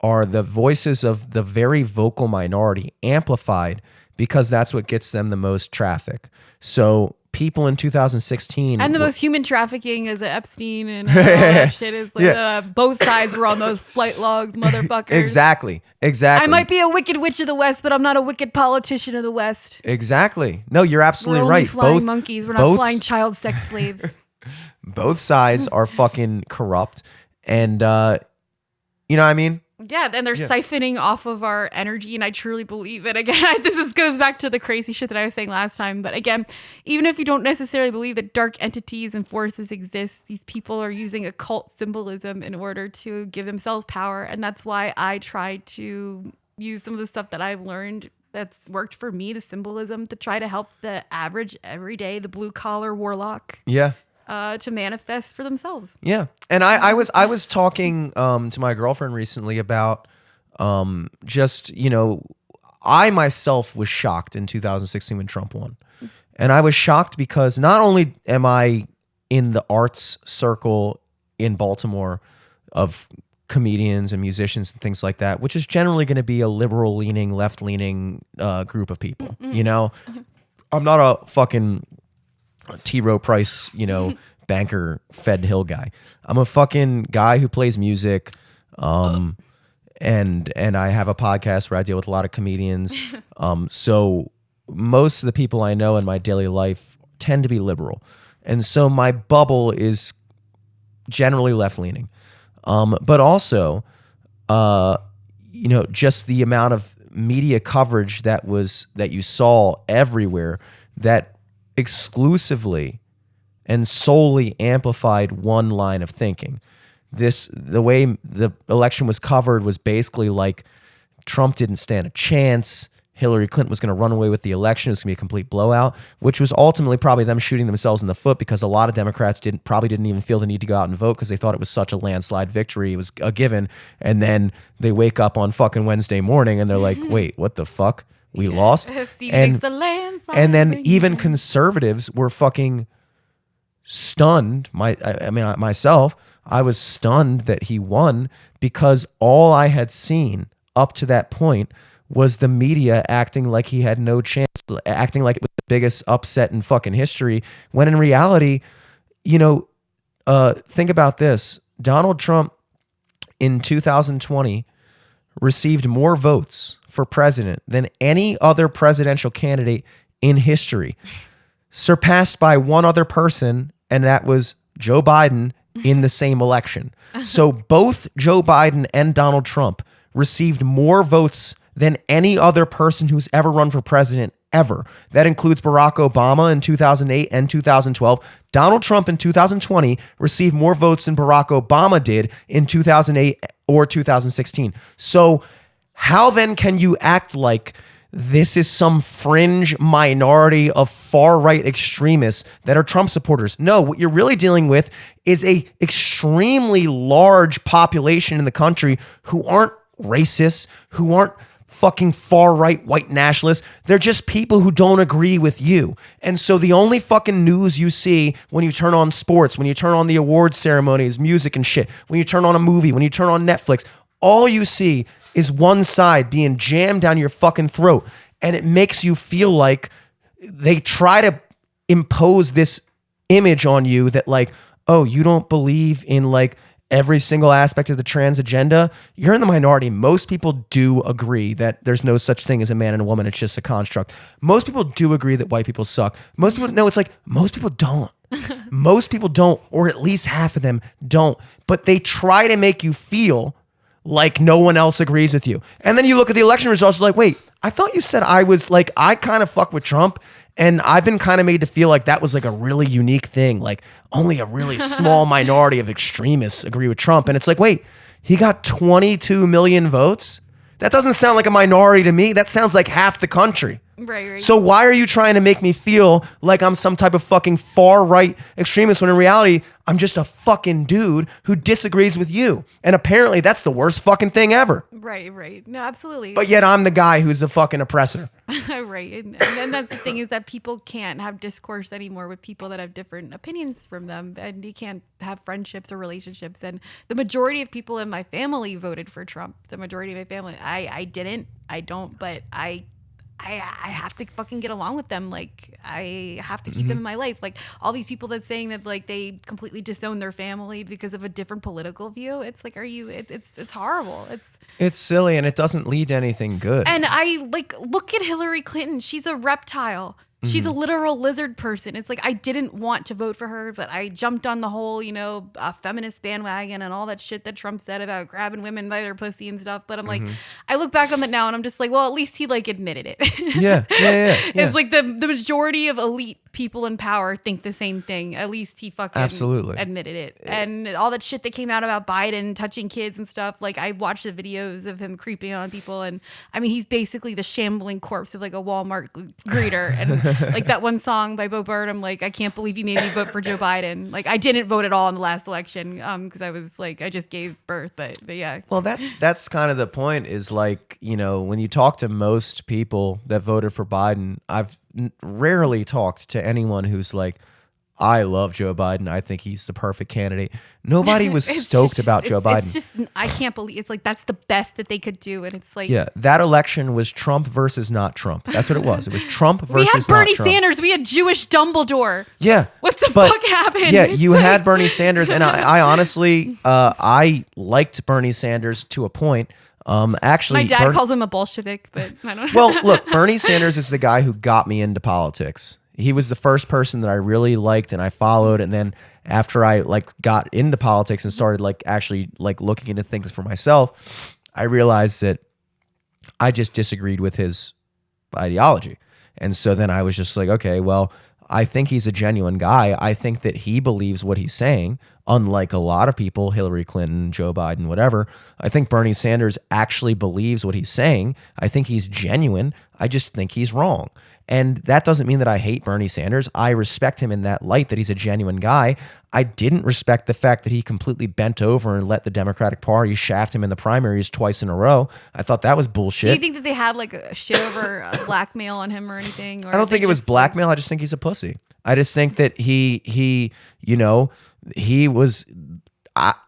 are the voices of the very vocal minority amplified because that's what gets them the most traffic. So people in 2016... And the most human trafficking is Epstein and all that shit is like both sides were on those flight logs, motherfuckers. Exactly. I might be a wicked witch of the West, but I'm not a wicked politician of the West. Exactly. No, you're absolutely We're only right. flying monkeys. We're not flying child sex slaves. Both sides are fucking corrupt. And, you know what I mean? Yeah, and they're siphoning off of our energy, and I truly believe it. Again, this goes back to the crazy shit that I was saying last time. But again, even if you don't necessarily believe that dark entities and forces exist, these people are using occult symbolism in order to give themselves power. And that's why I try to use some of the stuff that I've learned that's worked for me, the symbolism, to try to help the average, everyday, the blue-collar warlock. Yeah. To manifest for themselves. Yeah. And I was talking to my girlfriend recently about just, I myself was shocked in 2016 when Trump won. And I was shocked because not only am I in the arts circle in Baltimore of comedians and musicians and things like that, which is generally going to be a liberal-leaning, left-leaning group of people, I'm not a fucking T. Rowe Price, banker Fed Hill guy. I'm a fucking guy who plays music, and I have a podcast where I deal with a lot of comedians. So most of the people I know in my daily life tend to be liberal, and so my bubble is generally left-leaning. But also, just the amount of media coverage that you saw everywhere that exclusively and solely amplified one line of thinking. The way the election was covered was basically like Trump didn't stand a chance. Hillary Clinton was going to run away with the election. It was going to be a complete blowout, which was ultimately probably them shooting themselves in the foot because a lot of Democrats probably didn't even feel the need to go out and vote because they thought it was such a landslide victory. It was a given. And then they wake up on fucking Wednesday morning and they're like, wait, what the fuck? We lost. And then even conservatives were fucking stunned. Myself, I was stunned that he won because all I had seen up to that point was the media acting like he had no chance, acting like it was the biggest upset in fucking history, when in reality, think about this. Donald Trump in 2020 received more votes for president than any other presidential candidate in history, surpassed by one other person, and that was Joe Biden in the same election. So both Joe Biden and Donald Trump received more votes than any other person who's ever run for president ever. That includes Barack Obama in 2008 and 2012. Donald Trump in 2020 received more votes than Barack Obama did in 2008 or 2016. So how then can you act like this is some fringe minority of far-right extremists that are Trump supporters? No, what you're really dealing with is a extremely large population in the country who aren't racists, who aren't fucking far-right white nationalists. They're just people who don't agree with you. And so the only fucking news you see when you turn on sports, when you turn on the awards ceremonies, music and shit, when you turn on a movie, when you turn on Netflix, all you see is one side being jammed down your fucking throat. And it makes you feel like they try to impose this image on you that like, oh, you don't believe in like every single aspect of the trans agenda. You're in the minority. Most people do agree that there's no such thing as a man and a woman. It's just a construct. Most people do agree that white people suck. Most people, no, it's like most people don't. Most people don't, or at least half of them don't. But they try to make you feel like no one else agrees with you. And then you look at the election results, you're like, wait, I thought you said I was like, I kind of fuck with Trump. And I've been kind of made to feel like that was like a really unique thing. Like only a really small minority of extremists agree with Trump. And it's like, wait, he got 22 million votes? That doesn't sound like a minority to me. That sounds like half the country. Right. So why are you trying to make me feel like I'm some type of fucking far right extremist when in reality, I'm just a fucking dude who disagrees with you? And apparently that's the worst fucking thing ever. Right. No, absolutely. But yet I'm the guy who's a fucking oppressor. Right. And then that's the thing is that people can't have discourse anymore with people that have different opinions from them. And you can't have friendships or relationships. And the majority of people in my family voted for Trump. The majority of my family. I didn't. I don't. But I have to fucking get along with them. Like I have to keep them in my life. Like all these people that's saying that like they completely disown their family because of a different political view. It's like, it's horrible. It's silly and it doesn't lead to anything good. And I like, look at Hillary Clinton. She's a reptile. She's a literal lizard person. It's like I didn't want to vote for her, but I jumped on the whole, feminist bandwagon and all that shit that Trump said about grabbing women by their pussy and stuff. But I'm like, I look back on that now and I'm just like, well, at least he like admitted it. Yeah. It's like the majority of elite people in power think the same thing. At least he fucking absolutely admitted it. And all that shit that came out about Biden touching kids and stuff. Like I watched the videos of him creeping on people, and I mean he's basically the shambling corpse of like a Walmart greeter. And like that one song by Bo Burnham, like I can't believe you made me vote for Joe Biden. Like I didn't vote at all in the last election because I was like I just gave birth, but yeah. Well, that's kind of the point. Is like when you talk to most people that voted for Biden, I've rarely talked to anyone who's like, I love Joe Biden. I think he's the perfect candidate. Nobody was stoked about Joe Biden. It's just, I can't believe it's like, that's the best that they could do. And it's like, yeah, that election was Trump versus not Trump. That's what it was. It was Trump versus not Trump. We had Bernie Sanders. We had Jewish Dumbledore. Yeah. What the fuck happened? Yeah, you had Bernie Sanders. And I honestly, I liked Bernie Sanders to a point. Actually, my dad calls him a Bolshevik, but I don't know. Well, look, Bernie Sanders is the guy who got me into politics. He was the first person that I really liked and I followed. And then after I like got into politics and started like actually like looking into things for myself, I realized that I just disagreed with his ideology. And so then I was just like, okay, well, I think he's a genuine guy. I think that he believes what he's saying, unlike a lot of people, Hillary Clinton, Joe Biden, whatever. I think Bernie Sanders actually believes what he's saying. I think he's genuine. I just think he's wrong. And that doesn't mean that I hate Bernie Sanders. I respect him in that light that he's a genuine guy. I didn't respect the fact that he completely bent over and let the Democratic Party shaft him in the primaries twice in a row. I thought that was bullshit. Do you think that they had like a shit over blackmail on him or anything? Or I don't think it was blackmail. I just think he's a pussy. I just think that he was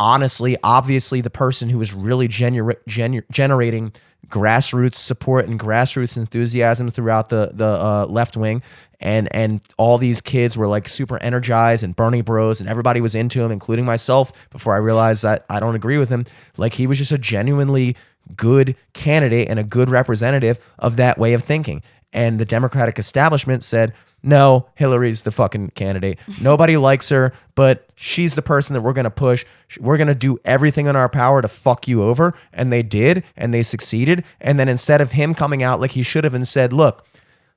honestly, obviously the person who was really generating grassroots support and grassroots enthusiasm throughout the left wing, and all these kids were like super energized and Bernie bros and everybody was into him, including myself, before I realized that I don't agree with him. Like he was just a genuinely good candidate and a good representative of that way of thinking. And the Democratic establishment said, no, Hillary's the fucking candidate. Nobody likes her, but she's the person that we're going to push. We're going to do everything in our power to fuck you over. And they did, and they succeeded. And then instead of him coming out like he should have and said, look,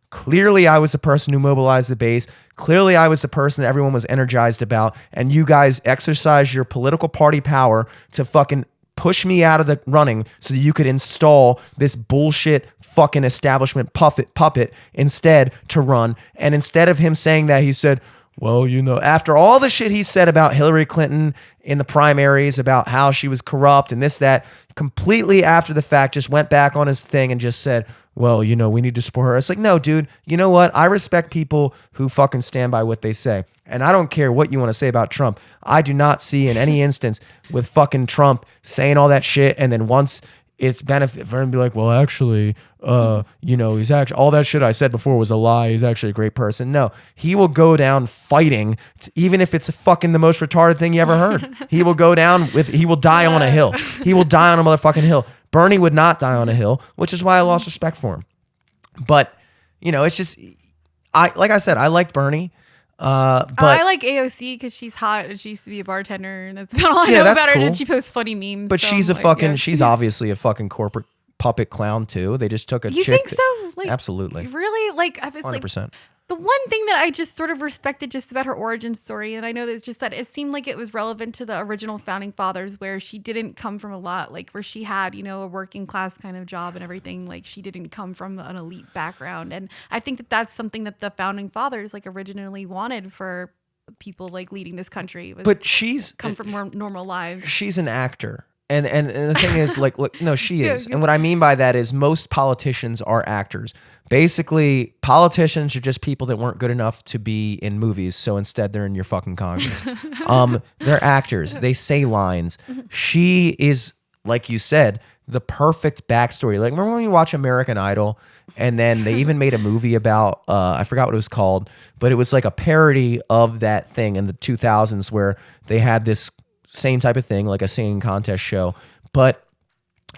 clearly I was the person who mobilized the base. Clearly I was the person that everyone was energized about. And you guys exercise your political party power to fucking push me out of the running so that you could install this bullshit fucking establishment puppet instead to run. And instead of him saying that, he said, well, after all the shit he said about Hillary Clinton in the primaries, about how she was corrupt and this, that, completely after the fact, just went back on his thing and just said, well, we need to support her. It's like, no, dude, you know what? I respect people who fucking stand by what they say. And I don't care what you want to say about Trump. I do not see in any instance with fucking Trump saying all that shit. And then once it's benefit for him to be like, well, actually, he's actually, all that shit I said before was a lie. He's actually a great person. No, he will go down fighting, even if it's fucking the most retarded thing you ever heard. He will go down he will die on a hill. He will die on a motherfucking hill. Bernie would not die on a hill, which is why I lost respect for him. But, it's just, like I said, I liked Bernie. But I like AOC because she's hot and she used to be a bartender, and that's about all I know about her. And she posts funny memes. But she's she's obviously a fucking corporate puppet clown too. They just took a You chick. think so? Like, absolutely. Really? Like, it's 100%. Like, the one thing that I just sort of respected just about her origin story, and I know that it's just that it seemed like it was relevant to the original founding fathers, where she didn't come from a lot, like where she had, a working class kind of job and everything. Like, she didn't come from an elite background. And I think that that's something that the founding fathers like originally wanted for people like leading this country. But she's come from more normal lives. She's an actor. And the thing is, like, look, no, she is. And what I mean by that is most politicians are actors. Basically, politicians are just people that weren't good enough to be in movies. So instead, they're in your fucking Congress. They're actors. They say lines. She is, like you said, the perfect backstory. Like, remember when you watch American Idol? And then they even made a movie about, I forgot what it was called, but it was like a parody of that thing in the 2000s where they had this same type of thing, like a singing contest show. But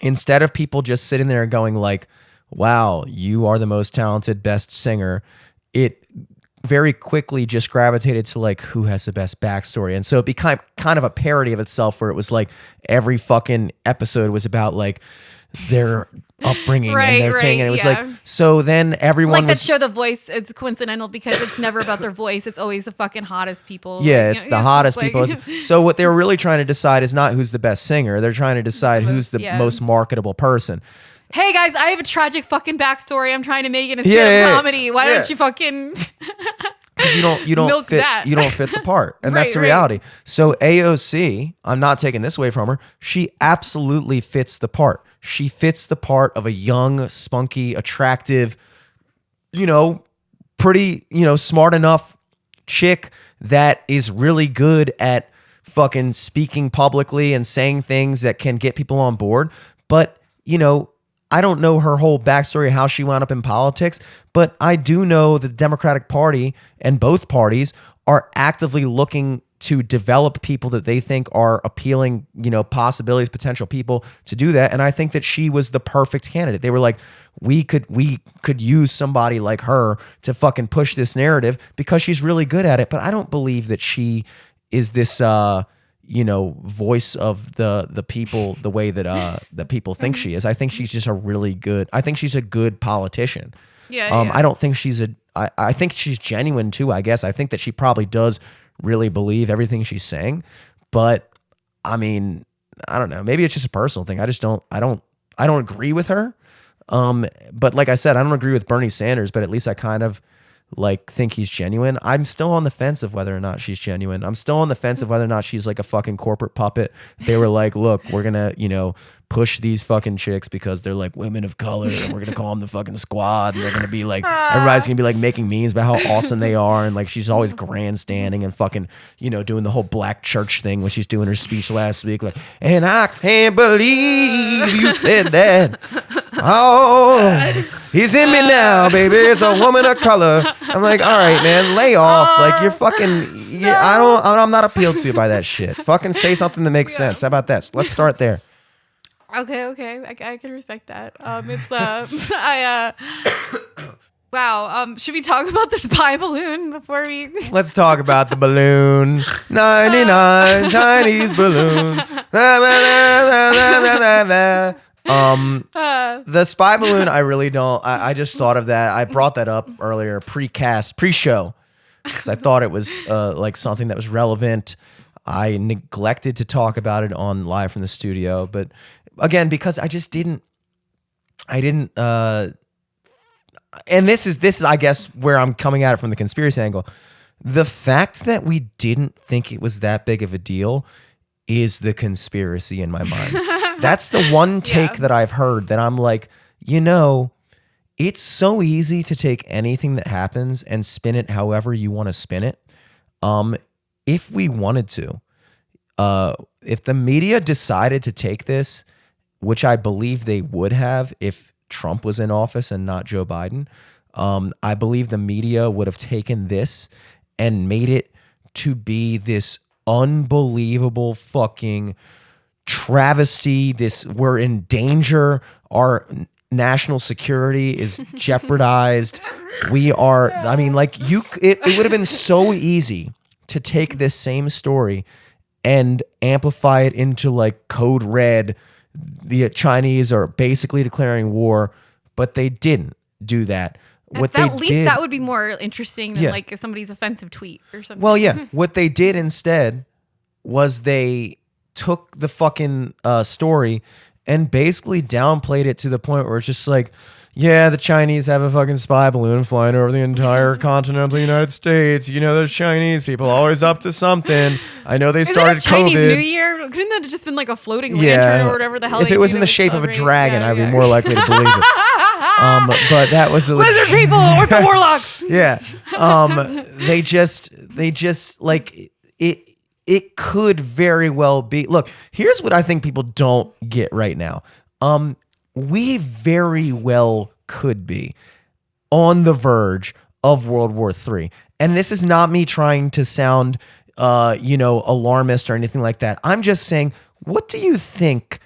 instead of people just sitting there going like, wow, you are the most talented, best singer, it very quickly just gravitated to like, who has the best backstory. And so it became kind of a parody of itself, where it was like every fucking episode was about like their upbringing and their thing. And it was like, so then everyone like that show The Voice, it's coincidental because it's never about their voice. It's always the fucking hottest people. Yeah, it's the hottest people. So what they were really trying to decide is not who's the best singer. They're trying to decide who's the most marketable person. Hey guys, I have a tragic fucking backstory. I'm trying to make it a comedy. Why don't you fucking because you don't milk fit that. You don't fit the part, and that's the reality. So AOC, I'm not taking this away from her. She absolutely fits the part. She fits the part of a young, spunky, attractive, pretty, smart enough chick that is really good at fucking speaking publicly and saying things that can get people on board. But I don't know her whole backstory, how she wound up in politics, but I do know the Democratic Party and both parties are actively looking to develop people that they think are appealing, possibilities, potential people to do that. And I think that she was the perfect candidate. They were like, we could use somebody like her to fucking push this narrative because she's really good at it. But I don't believe that she is this, voice of the people the way that that people think she is. I think she's just I think she's a good politician. I don't think I think she's genuine too, I guess. I think that she probably does really believe everything she's saying. But I mean, I don't know. Maybe it's just a personal thing. I don't agree with her. But like I said, I don't agree with Bernie Sanders, but at least I kind of like think he's genuine. I'm still on the fence of whether or not she's genuine. I'm still on the fence of whether or not she's like a fucking corporate puppet. They were like, look, we're gonna, push these fucking chicks because they're like women of color, and we're gonna call them the fucking squad, and they're gonna be like, everybody's gonna be like making memes about how awesome they are, and like she's always grandstanding and fucking, doing the whole black church thing when she's doing her speech last week, like, and I can't believe you said that. Oh, he's in me now, baby. It's a woman of color. I'm like, all right, man, lay off. Like you're fucking. I'm not appealed to by that shit. Fucking say something that makes sense. How about that? So let's start there. Okay, I can respect that. Wow. Should we talk about the spy balloon before we? Let's talk about the balloon. 99 Chinese balloons. The spy balloon, I really don't. I just thought of that. I brought that up earlier, pre-show, because I thought it was like something that was relevant. I neglected to talk about it on Live from the Studio, but again, because I just didn't. And this is I guess where I'm coming at it from the conspiracy angle. The fact that we didn't think it was that big of a deal is the conspiracy in my mind. That's the one take that I've heard that I'm like, it's so easy to take anything that happens and spin it however you want to spin it. If we wanted to, if the media decided to take this which I believe they would have if Trump was in office and not Joe Biden. I believe the media would have taken this and made it to be this unbelievable fucking travesty. We're in danger. Our national security is jeopardized. We are, I mean, like it would have been so easy to take this same story and amplify it into like code red. The Chinese are basically declaring war, but they didn't do that. At least that would be more interesting than like somebody's offensive tweet or something. Well, yeah. What they did instead was they took the fucking story and basically downplayed it to the point where it's just like, yeah, the Chinese have a fucking spy balloon flying over the entire continental United States. You know, those Chinese people always up to something. I know they started Chinese COVID. New Year? Couldn't that have just been like a floating lantern or whatever the hell? If it was in the shape of a dragon, I'd be more likely to believe it. But that was a Lizard people or the warlocks. Yeah. They just like it could very well be. Look, here's what I think people don't get right now. We very well could be on the verge of World War III. And this is not me trying to sound, alarmist or anything like that. I'm just saying, what do you think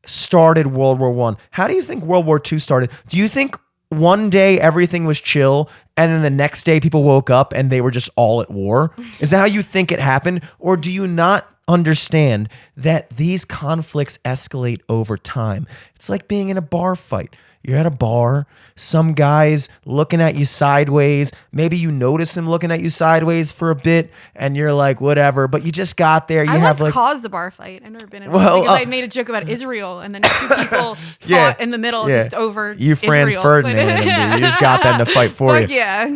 started World War I? How do you think World War II started? Do you think one day everything was chill and then the next day people woke up and they were just all at war? Is that how you think it happened? Or do you not understand that these conflicts escalate over time? It's like being in a bar fight. You're at a bar, some guy's looking at you sideways. Maybe you notice him looking at you sideways for a bit and you're like, whatever, but you just got there. I once caused a bar fight. I've never been in one because I made a joke about Israel and then two people fought in the middle just over you Franz Israel. Ferdinand them, dude. You just got them to fight for you. Yeah.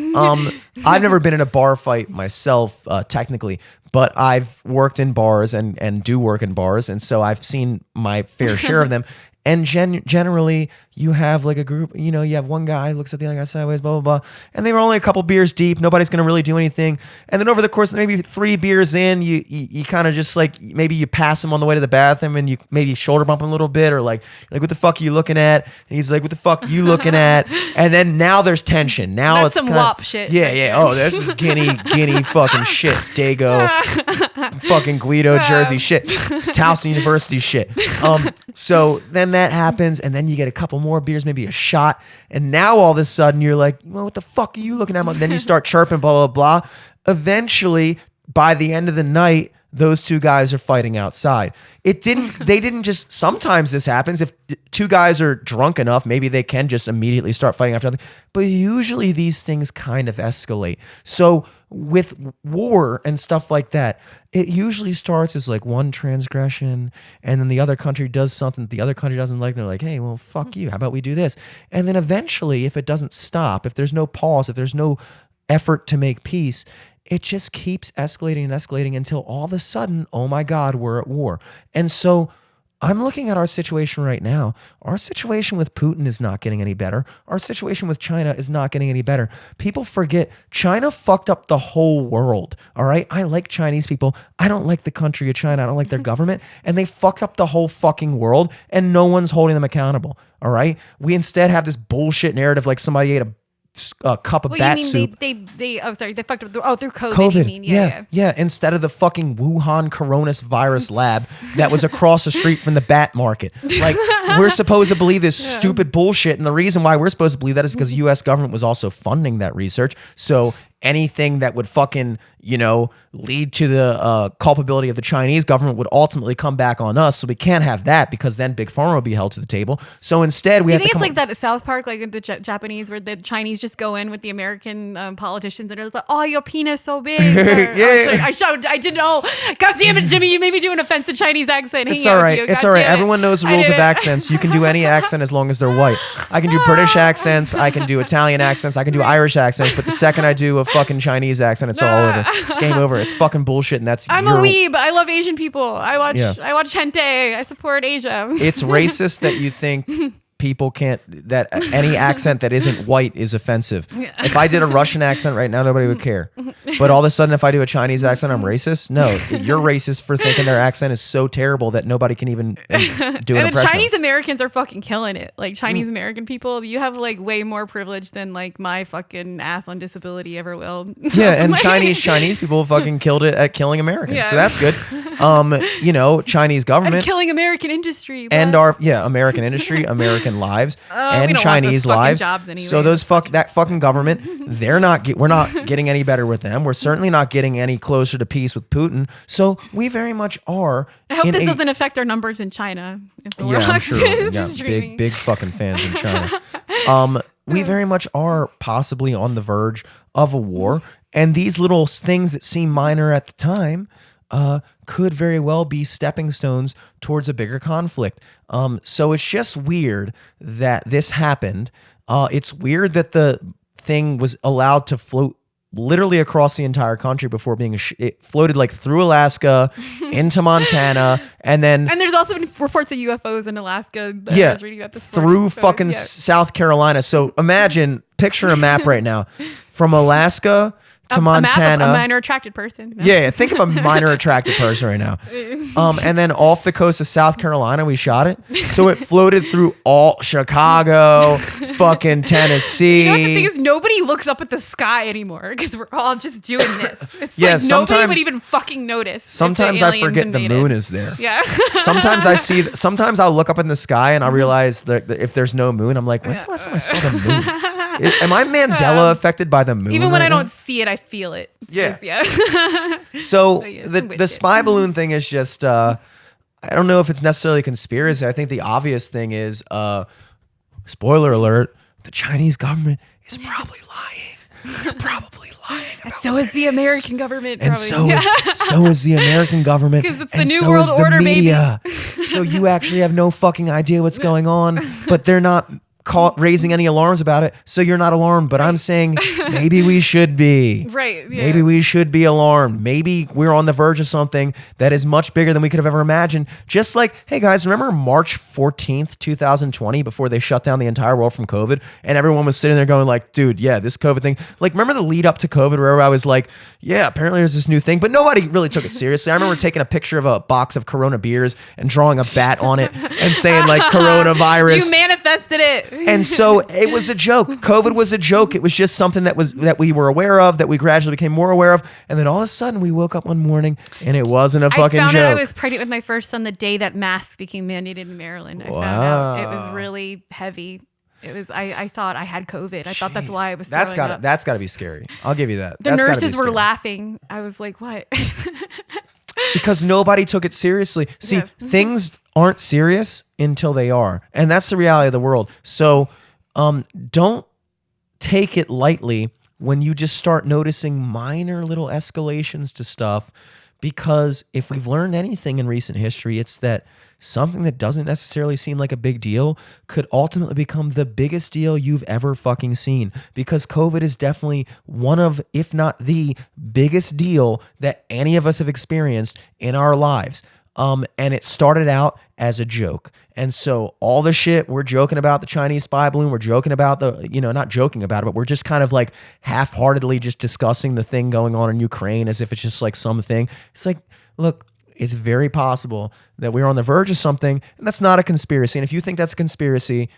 I've never been in a bar fight myself, technically, but I've worked in bars and do work in bars. And so I've seen my fair share of them. And generally, you have like a group, you have one guy looks at the other guy sideways, blah, blah, blah. And they were only a couple beers deep. Nobody's going to really do anything. And then over the course of maybe 3 beers in, you kind of just like, maybe you pass him on the way to the bathroom and you maybe shoulder bump him a little bit or like, what the fuck are you looking at? And he's like, what the fuck are you looking at? And then now there's tension. Now That's it's some WAP shit. Yeah. Oh, this is Guinea fucking shit. Dago. Fucking Guido, Jersey shit. It's Towson University shit. So then that happens, and then you get a couple more beers, maybe a shot, and now all of a sudden you're like, well, what the fuck are you looking at? And then you start chirping, blah, blah, blah. Eventually, by the end of the night, those two guys are fighting outside. They didn't just, sometimes this happens. If two guys are drunk enough, maybe they can just immediately start fighting after other. But usually these things kind of escalate. So with war and stuff like that, it usually starts as like one transgression, and then the other country does something the other country doesn't like. They're like, hey, well, fuck you. How about we do this? And then eventually, if it doesn't stop, if there's no pause, if there's no effort to make peace, it just keeps escalating and escalating until all of a sudden, oh my God, we're at war. And so I'm looking at our situation right now. Our situation with Putin is not getting any better. Our situation with China is not getting any better. People forget China fucked up the whole world. All right. I like Chinese people. I don't like the country of China. I don't like their government. And they fucked up the whole fucking world and no one's holding them accountable. All right. We instead have this bullshit narrative like somebody ate a cup of bat soup. They fucked up through COVID. You mean? Yeah. Instead of the fucking Wuhan coronavirus lab that was across the street from the bat market. Like, we're supposed to believe this stupid bullshit, and the reason why we're supposed to believe that is because the U.S. government was also funding that research. So anything that would fucking, lead to the culpability of the Chinese government would ultimately come back on us. So we can't have that because then Big Pharma will be held to the table. So instead, we have to. Do you think it's like that at South Park, like the Japanese, where the Chinese just go in with the American politicians and it's like, oh, your penis so big. I didn't know. God damn it, Jimmy, you made me do an offensive Chinese accent. It's all right. It's all right. Everyone knows the rules of accents. You can do any accent as long as they're white. I can do British accents. I can do Italian accents. I can do Irish accents. But the second I do a fucking Chinese accent, it's all over. It's game over. It's fucking bullshit, and that's. I'm a weeb. I love Asian people. I watch hentai. I support Asia. It's racist that you think people can't, that any accent that isn't white is offensive. If I did a Russian accent right now, nobody would care. But all of a sudden, if I do a Chinese accent, I'm racist? No, you're racist for thinking their accent is so terrible that nobody can even do an impression. And Chinese Americans are fucking killing it. Like Chinese American people, you have like way more privilege than like my fucking ass on disability ever will. Yeah, and like, Chinese people fucking killed it at killing Americans. Yeah. So that's good. You know, Chinese government. And killing American industry. And American industry, American lives, and Chinese lives. So those that fucking government, we're not getting any better with them. We're certainly not getting any closer to peace with Putin. So we very much are. I hope this doesn't affect our numbers in China. Yeah, I'm sure. Yeah, big fucking fans in China. We very much are possibly on the verge of a war, and these little things that seem minor at the time could very well be stepping stones towards a bigger conflict. So it's just weird that this happened. It's weird that the thing was allowed to float literally across the entire country before being it floated like through Alaska into Montana, and there's also been reports of UFOs in Alaska that I was reading about this through fucking South Carolina. So picture a map right now from Alaska to Montana. A minor attracted person. No. Yeah, think of a minor attracted person right now. And then off the coast of South Carolina, we shot it. So it floated through all Chicago, fucking Tennessee. You know what the thing is? Nobody looks up at the sky anymore because we're all just doing this. It's like nobody would even fucking notice. Sometimes I forget the moon is there. Yeah. Sometimes I'll look up in the sky and I realize that if there's no moon, I'm like, when's the last time I saw the moon? Am I Mandela affected by the moon? Even when I don't see it, I feel it. So the spy balloon thing is just, I don't know if it's necessarily a conspiracy. I think the obvious thing is, spoiler alert, the Chinese government is probably lying. They're probably lying about so is the American government. And so is the American government. Because it's the New World Order, media. So you actually have no fucking idea what's going on, but they're not raising any alarms about it, so you're not alarmed. But I'm saying maybe we should be. Right. Yeah. Maybe we should be alarmed. Maybe we're on the verge of something that is much bigger than we could have ever imagined. Just like, hey guys, remember March 14th, 2020, before they shut down the entire world from COVID, and everyone was sitting there going like, dude, yeah, this COVID thing. Like, remember the lead up to COVID where I was like, yeah, apparently there's this new thing, but nobody really took it seriously. I remember taking a picture of a box of Corona beers and drawing a bat on it and saying like coronavirus. You manifested it. And so it was a joke. COVID was a joke. It was just something that we were aware of, that we gradually became more aware of. And then all of a sudden we woke up one morning and it wasn't a fucking joke. I found out I was pregnant with my first son the day that masks became mandated in Maryland. I found out it was really heavy. It was. I thought I had COVID. I thought that's why I was. That's got to be scary. I'll give you that. The nurses were laughing. I was like, what? Because nobody took it seriously. See, things aren't serious until they are. And that's the reality of the world. So don't take it lightly when you just start noticing minor little escalations to stuff, because if we've learned anything in recent history, it's that something that doesn't necessarily seem like a big deal could ultimately become the biggest deal you've ever fucking seen, because COVID is definitely one of, if not the biggest deal that any of us have experienced in our lives. And it started out as a joke. And so all the shit we're joking about, the Chinese spy balloon, we're joking about not joking about it, but we're just kind of like half-heartedly just discussing the thing going on in Ukraine as if it's just like something. It's like, look, it's very possible that we're on the verge of something, and that's not a conspiracy. And if you think that's a conspiracy,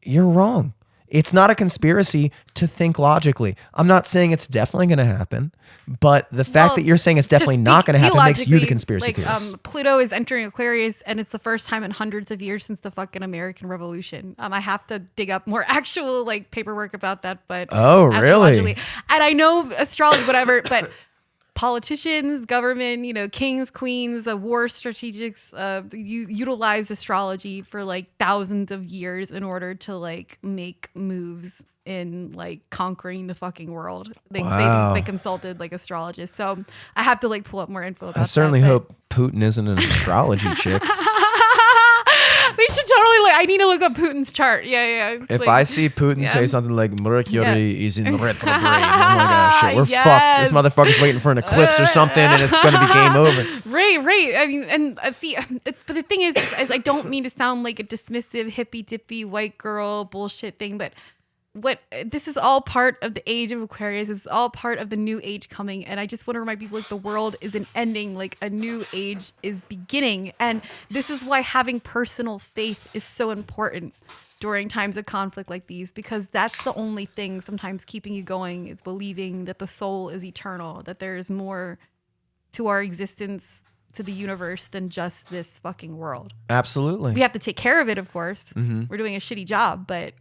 you're wrong. It's not a conspiracy to think logically. I'm not saying it's definitely going to happen, but the fact that you're saying it's definitely not going to happen makes you the conspiracy theorist. Pluto is entering Aquarius, and it's the first time in hundreds of years since the fucking American Revolution. I have to dig up more actual like paperwork about that, but really? And I know astrology, whatever, but politicians, government, kings, queens, war strategics, utilize astrology for like thousands of years in order to like make moves in like conquering the fucking world. They consulted like astrologists. So I have to like pull up more info about that. I certainly hope Putin isn't an astrology chick. We should totally look. I need to look up Putin's chart. Yeah. It's If like- I see Putin say something like Mercury is in retrograde, I'm like, oh shit, we're fucked. This motherfucker's waiting for an eclipse or something, and it's gonna be game over. Right. I mean, and see, but the thing is I don't mean to sound like a dismissive, hippy dippy white girl bullshit thing, but this is all part of the age of Aquarius. It's all part of the new age coming, and I just want to remind people like the world isn't ending, like a new age is beginning, and this is why having personal faith is so important during times of conflict like these, because that's the only thing sometimes keeping you going is believing that the soul is eternal, that there is more to our existence, to the universe, than just this fucking world. Absolutely. We have to take care of it, of course. We're doing a shitty job, but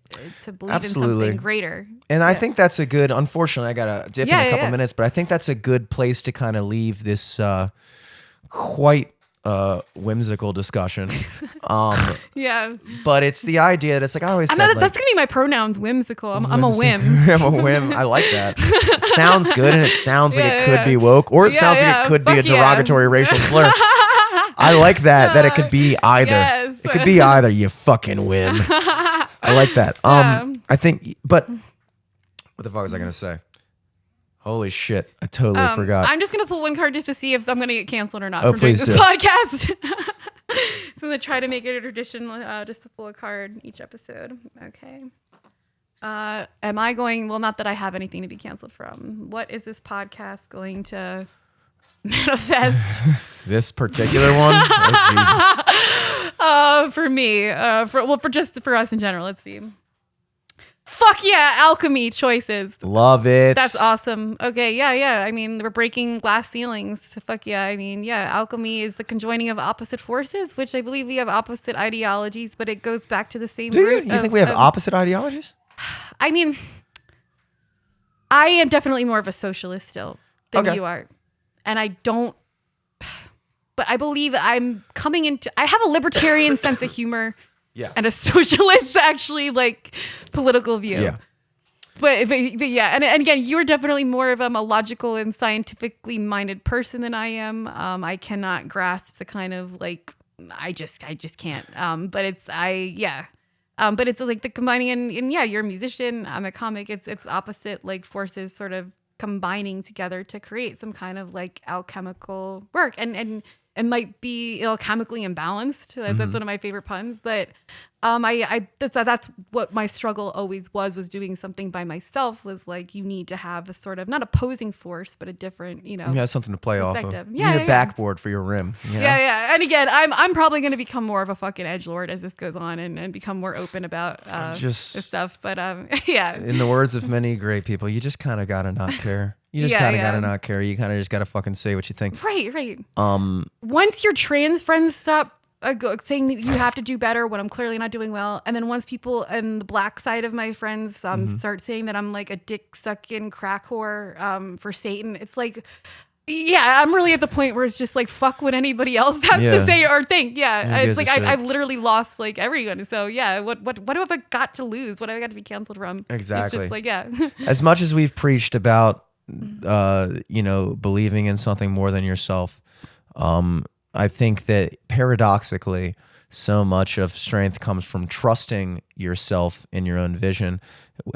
to believe in something greater. And I think that's a good, unfortunately, I got to dip in a couple minutes, but I think that's a good place to kind of leave this quite whimsical discussion. Yeah. But it's the idea that it's like I always said. That's going to be my pronouns, whimsical. I'm a whim. I'm a whim. I like that. It sounds good, and it sounds like it could be woke, or it sounds like it could be a derogatory racial slur. I like that it could be either. Yes. It could be either, you fucking whim. I like that. I think, but what the fuck was I going to say? Holy shit. I totally forgot. I'm just going to pull one card just to see if I'm going to get canceled or not Oh, from doing please this do. podcast. So I'm going to try to make it a tradition just to pull a card each episode. Okay. Am I going, well, not that I have anything to be canceled from. What is this podcast going to manifest? This particular one? Oh, Jesus. For me, for us in general. Let's see. Fuck yeah, alchemy choices. Love it. That's awesome. Okay, yeah. I mean, we're breaking glass ceilings. Fuck yeah. I mean, yeah, alchemy is the conjoining of opposite forces, which I believe we have opposite ideologies, but it goes back to the same Do you? root. You think we have opposite ideologies? I mean, I am definitely more of a socialist still than you are. And I don't, but I believe I'm coming into, I have a libertarian sense of humor. Yeah. And a socialist, actually, like, political view. Yeah. But yeah, and again, you're definitely more of a logical and scientifically minded person than I am. I cannot grasp the kind of, like, I just can't. But it's like the combining, and yeah, you're a musician, I'm a comic. It's opposite, like, forces sort of combining together to create some kind of, like, alchemical work. And might be chemically imbalanced. That's one of my favorite puns. But that's what my struggle always was doing something by myself, was like, you need to have a sort of, not opposing force, but a different, Yeah, something to play off of. Yeah, you need a backboard for your rim. You know? Yeah. And again, I'm probably going to become more of a fucking edgelord as this goes on, and become more open about this stuff. But yeah. In the words of many great people, you just kind of got to not care. You just kind of got to not care. You kind of just got to fucking say what you think. Right. Once your trans friends stop saying that you have to do better when I'm clearly not doing well, and then once people in the black side of my friends start saying that I'm like a dick sucking crack whore for Satan, it's like, yeah, I'm really at the point where it's just like, fuck what anybody else has to say or think. Yeah, it's like I've literally lost like everyone. So yeah, what have I got to lose? What have I got to be canceled from? Exactly. It's just like, yeah. As much as we've preached about believing in something more than yourself, I think that paradoxically, so much of strength comes from trusting yourself in your own vision,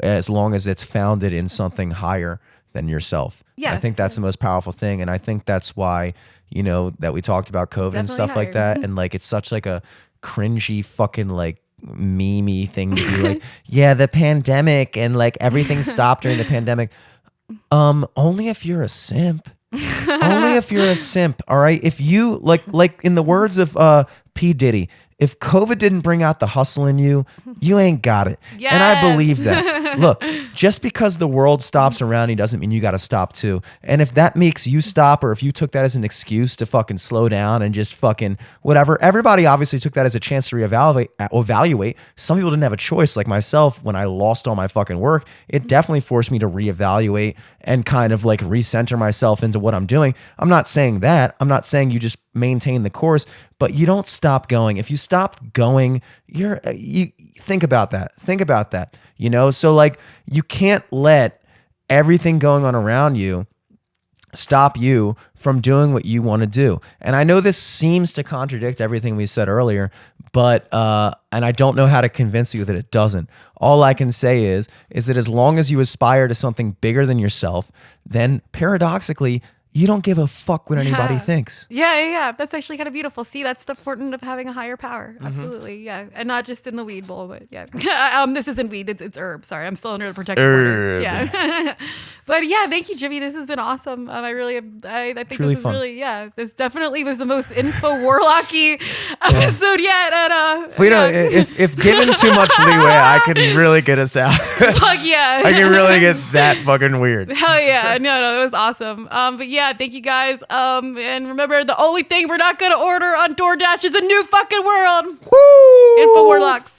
as long as it's founded in something higher than yourself. Yes. I think that's the most powerful thing, and I think that's why, that we talked about COVID and stuff like that, and like it's such like a cringy fucking like meme-y thing to be like, yeah, the pandemic and like everything stopped during the pandemic. Only if you're a simp. Only if you're a simp, all right? If you, like in the words of P. Diddy, if COVID didn't bring out the hustle in you, you ain't got it. Yes. And I believe that. Look, just because the world stops around you doesn't mean you got to stop too. And if that makes you stop, or if you took that as an excuse to fucking slow down and just fucking whatever, everybody obviously took that as a chance to evaluate. Some people didn't have a choice, like myself. When I lost all my fucking work, it definitely forced me to reevaluate and kind of like recenter myself into what I'm doing. I'm not saying that. I'm not saying you just maintain the course, but you don't stop going. If you stop going, you think about that. So like, you can't let everything going on around you stop you from doing what you want to do. And I know this seems to contradict everything we said earlier, but and I don't know how to convince you that it doesn't. All I can say is that as long as you aspire to something bigger than yourself, then paradoxically, you don't give a fuck what anybody thinks. Yeah. That's actually kind of beautiful. See, that's the point of having a higher power. Absolutely, yeah. And not just in the weed bowl, but yeah. This isn't weed, it's herb. Sorry, I'm still under the protective order. Yeah. But yeah, thank you, Jimmy. This has been awesome. I think Truly this is fun. really, this definitely was the most info-warlocky episode yet. And, If given too much leeway, I can really get us out. fuck yeah. I can really get that fucking weird. Hell yeah. No, it was awesome. But yeah, thank you guys. And remember, the only thing we're not going to order on DoorDash is a new fucking world. Woo! InfoWarlocks.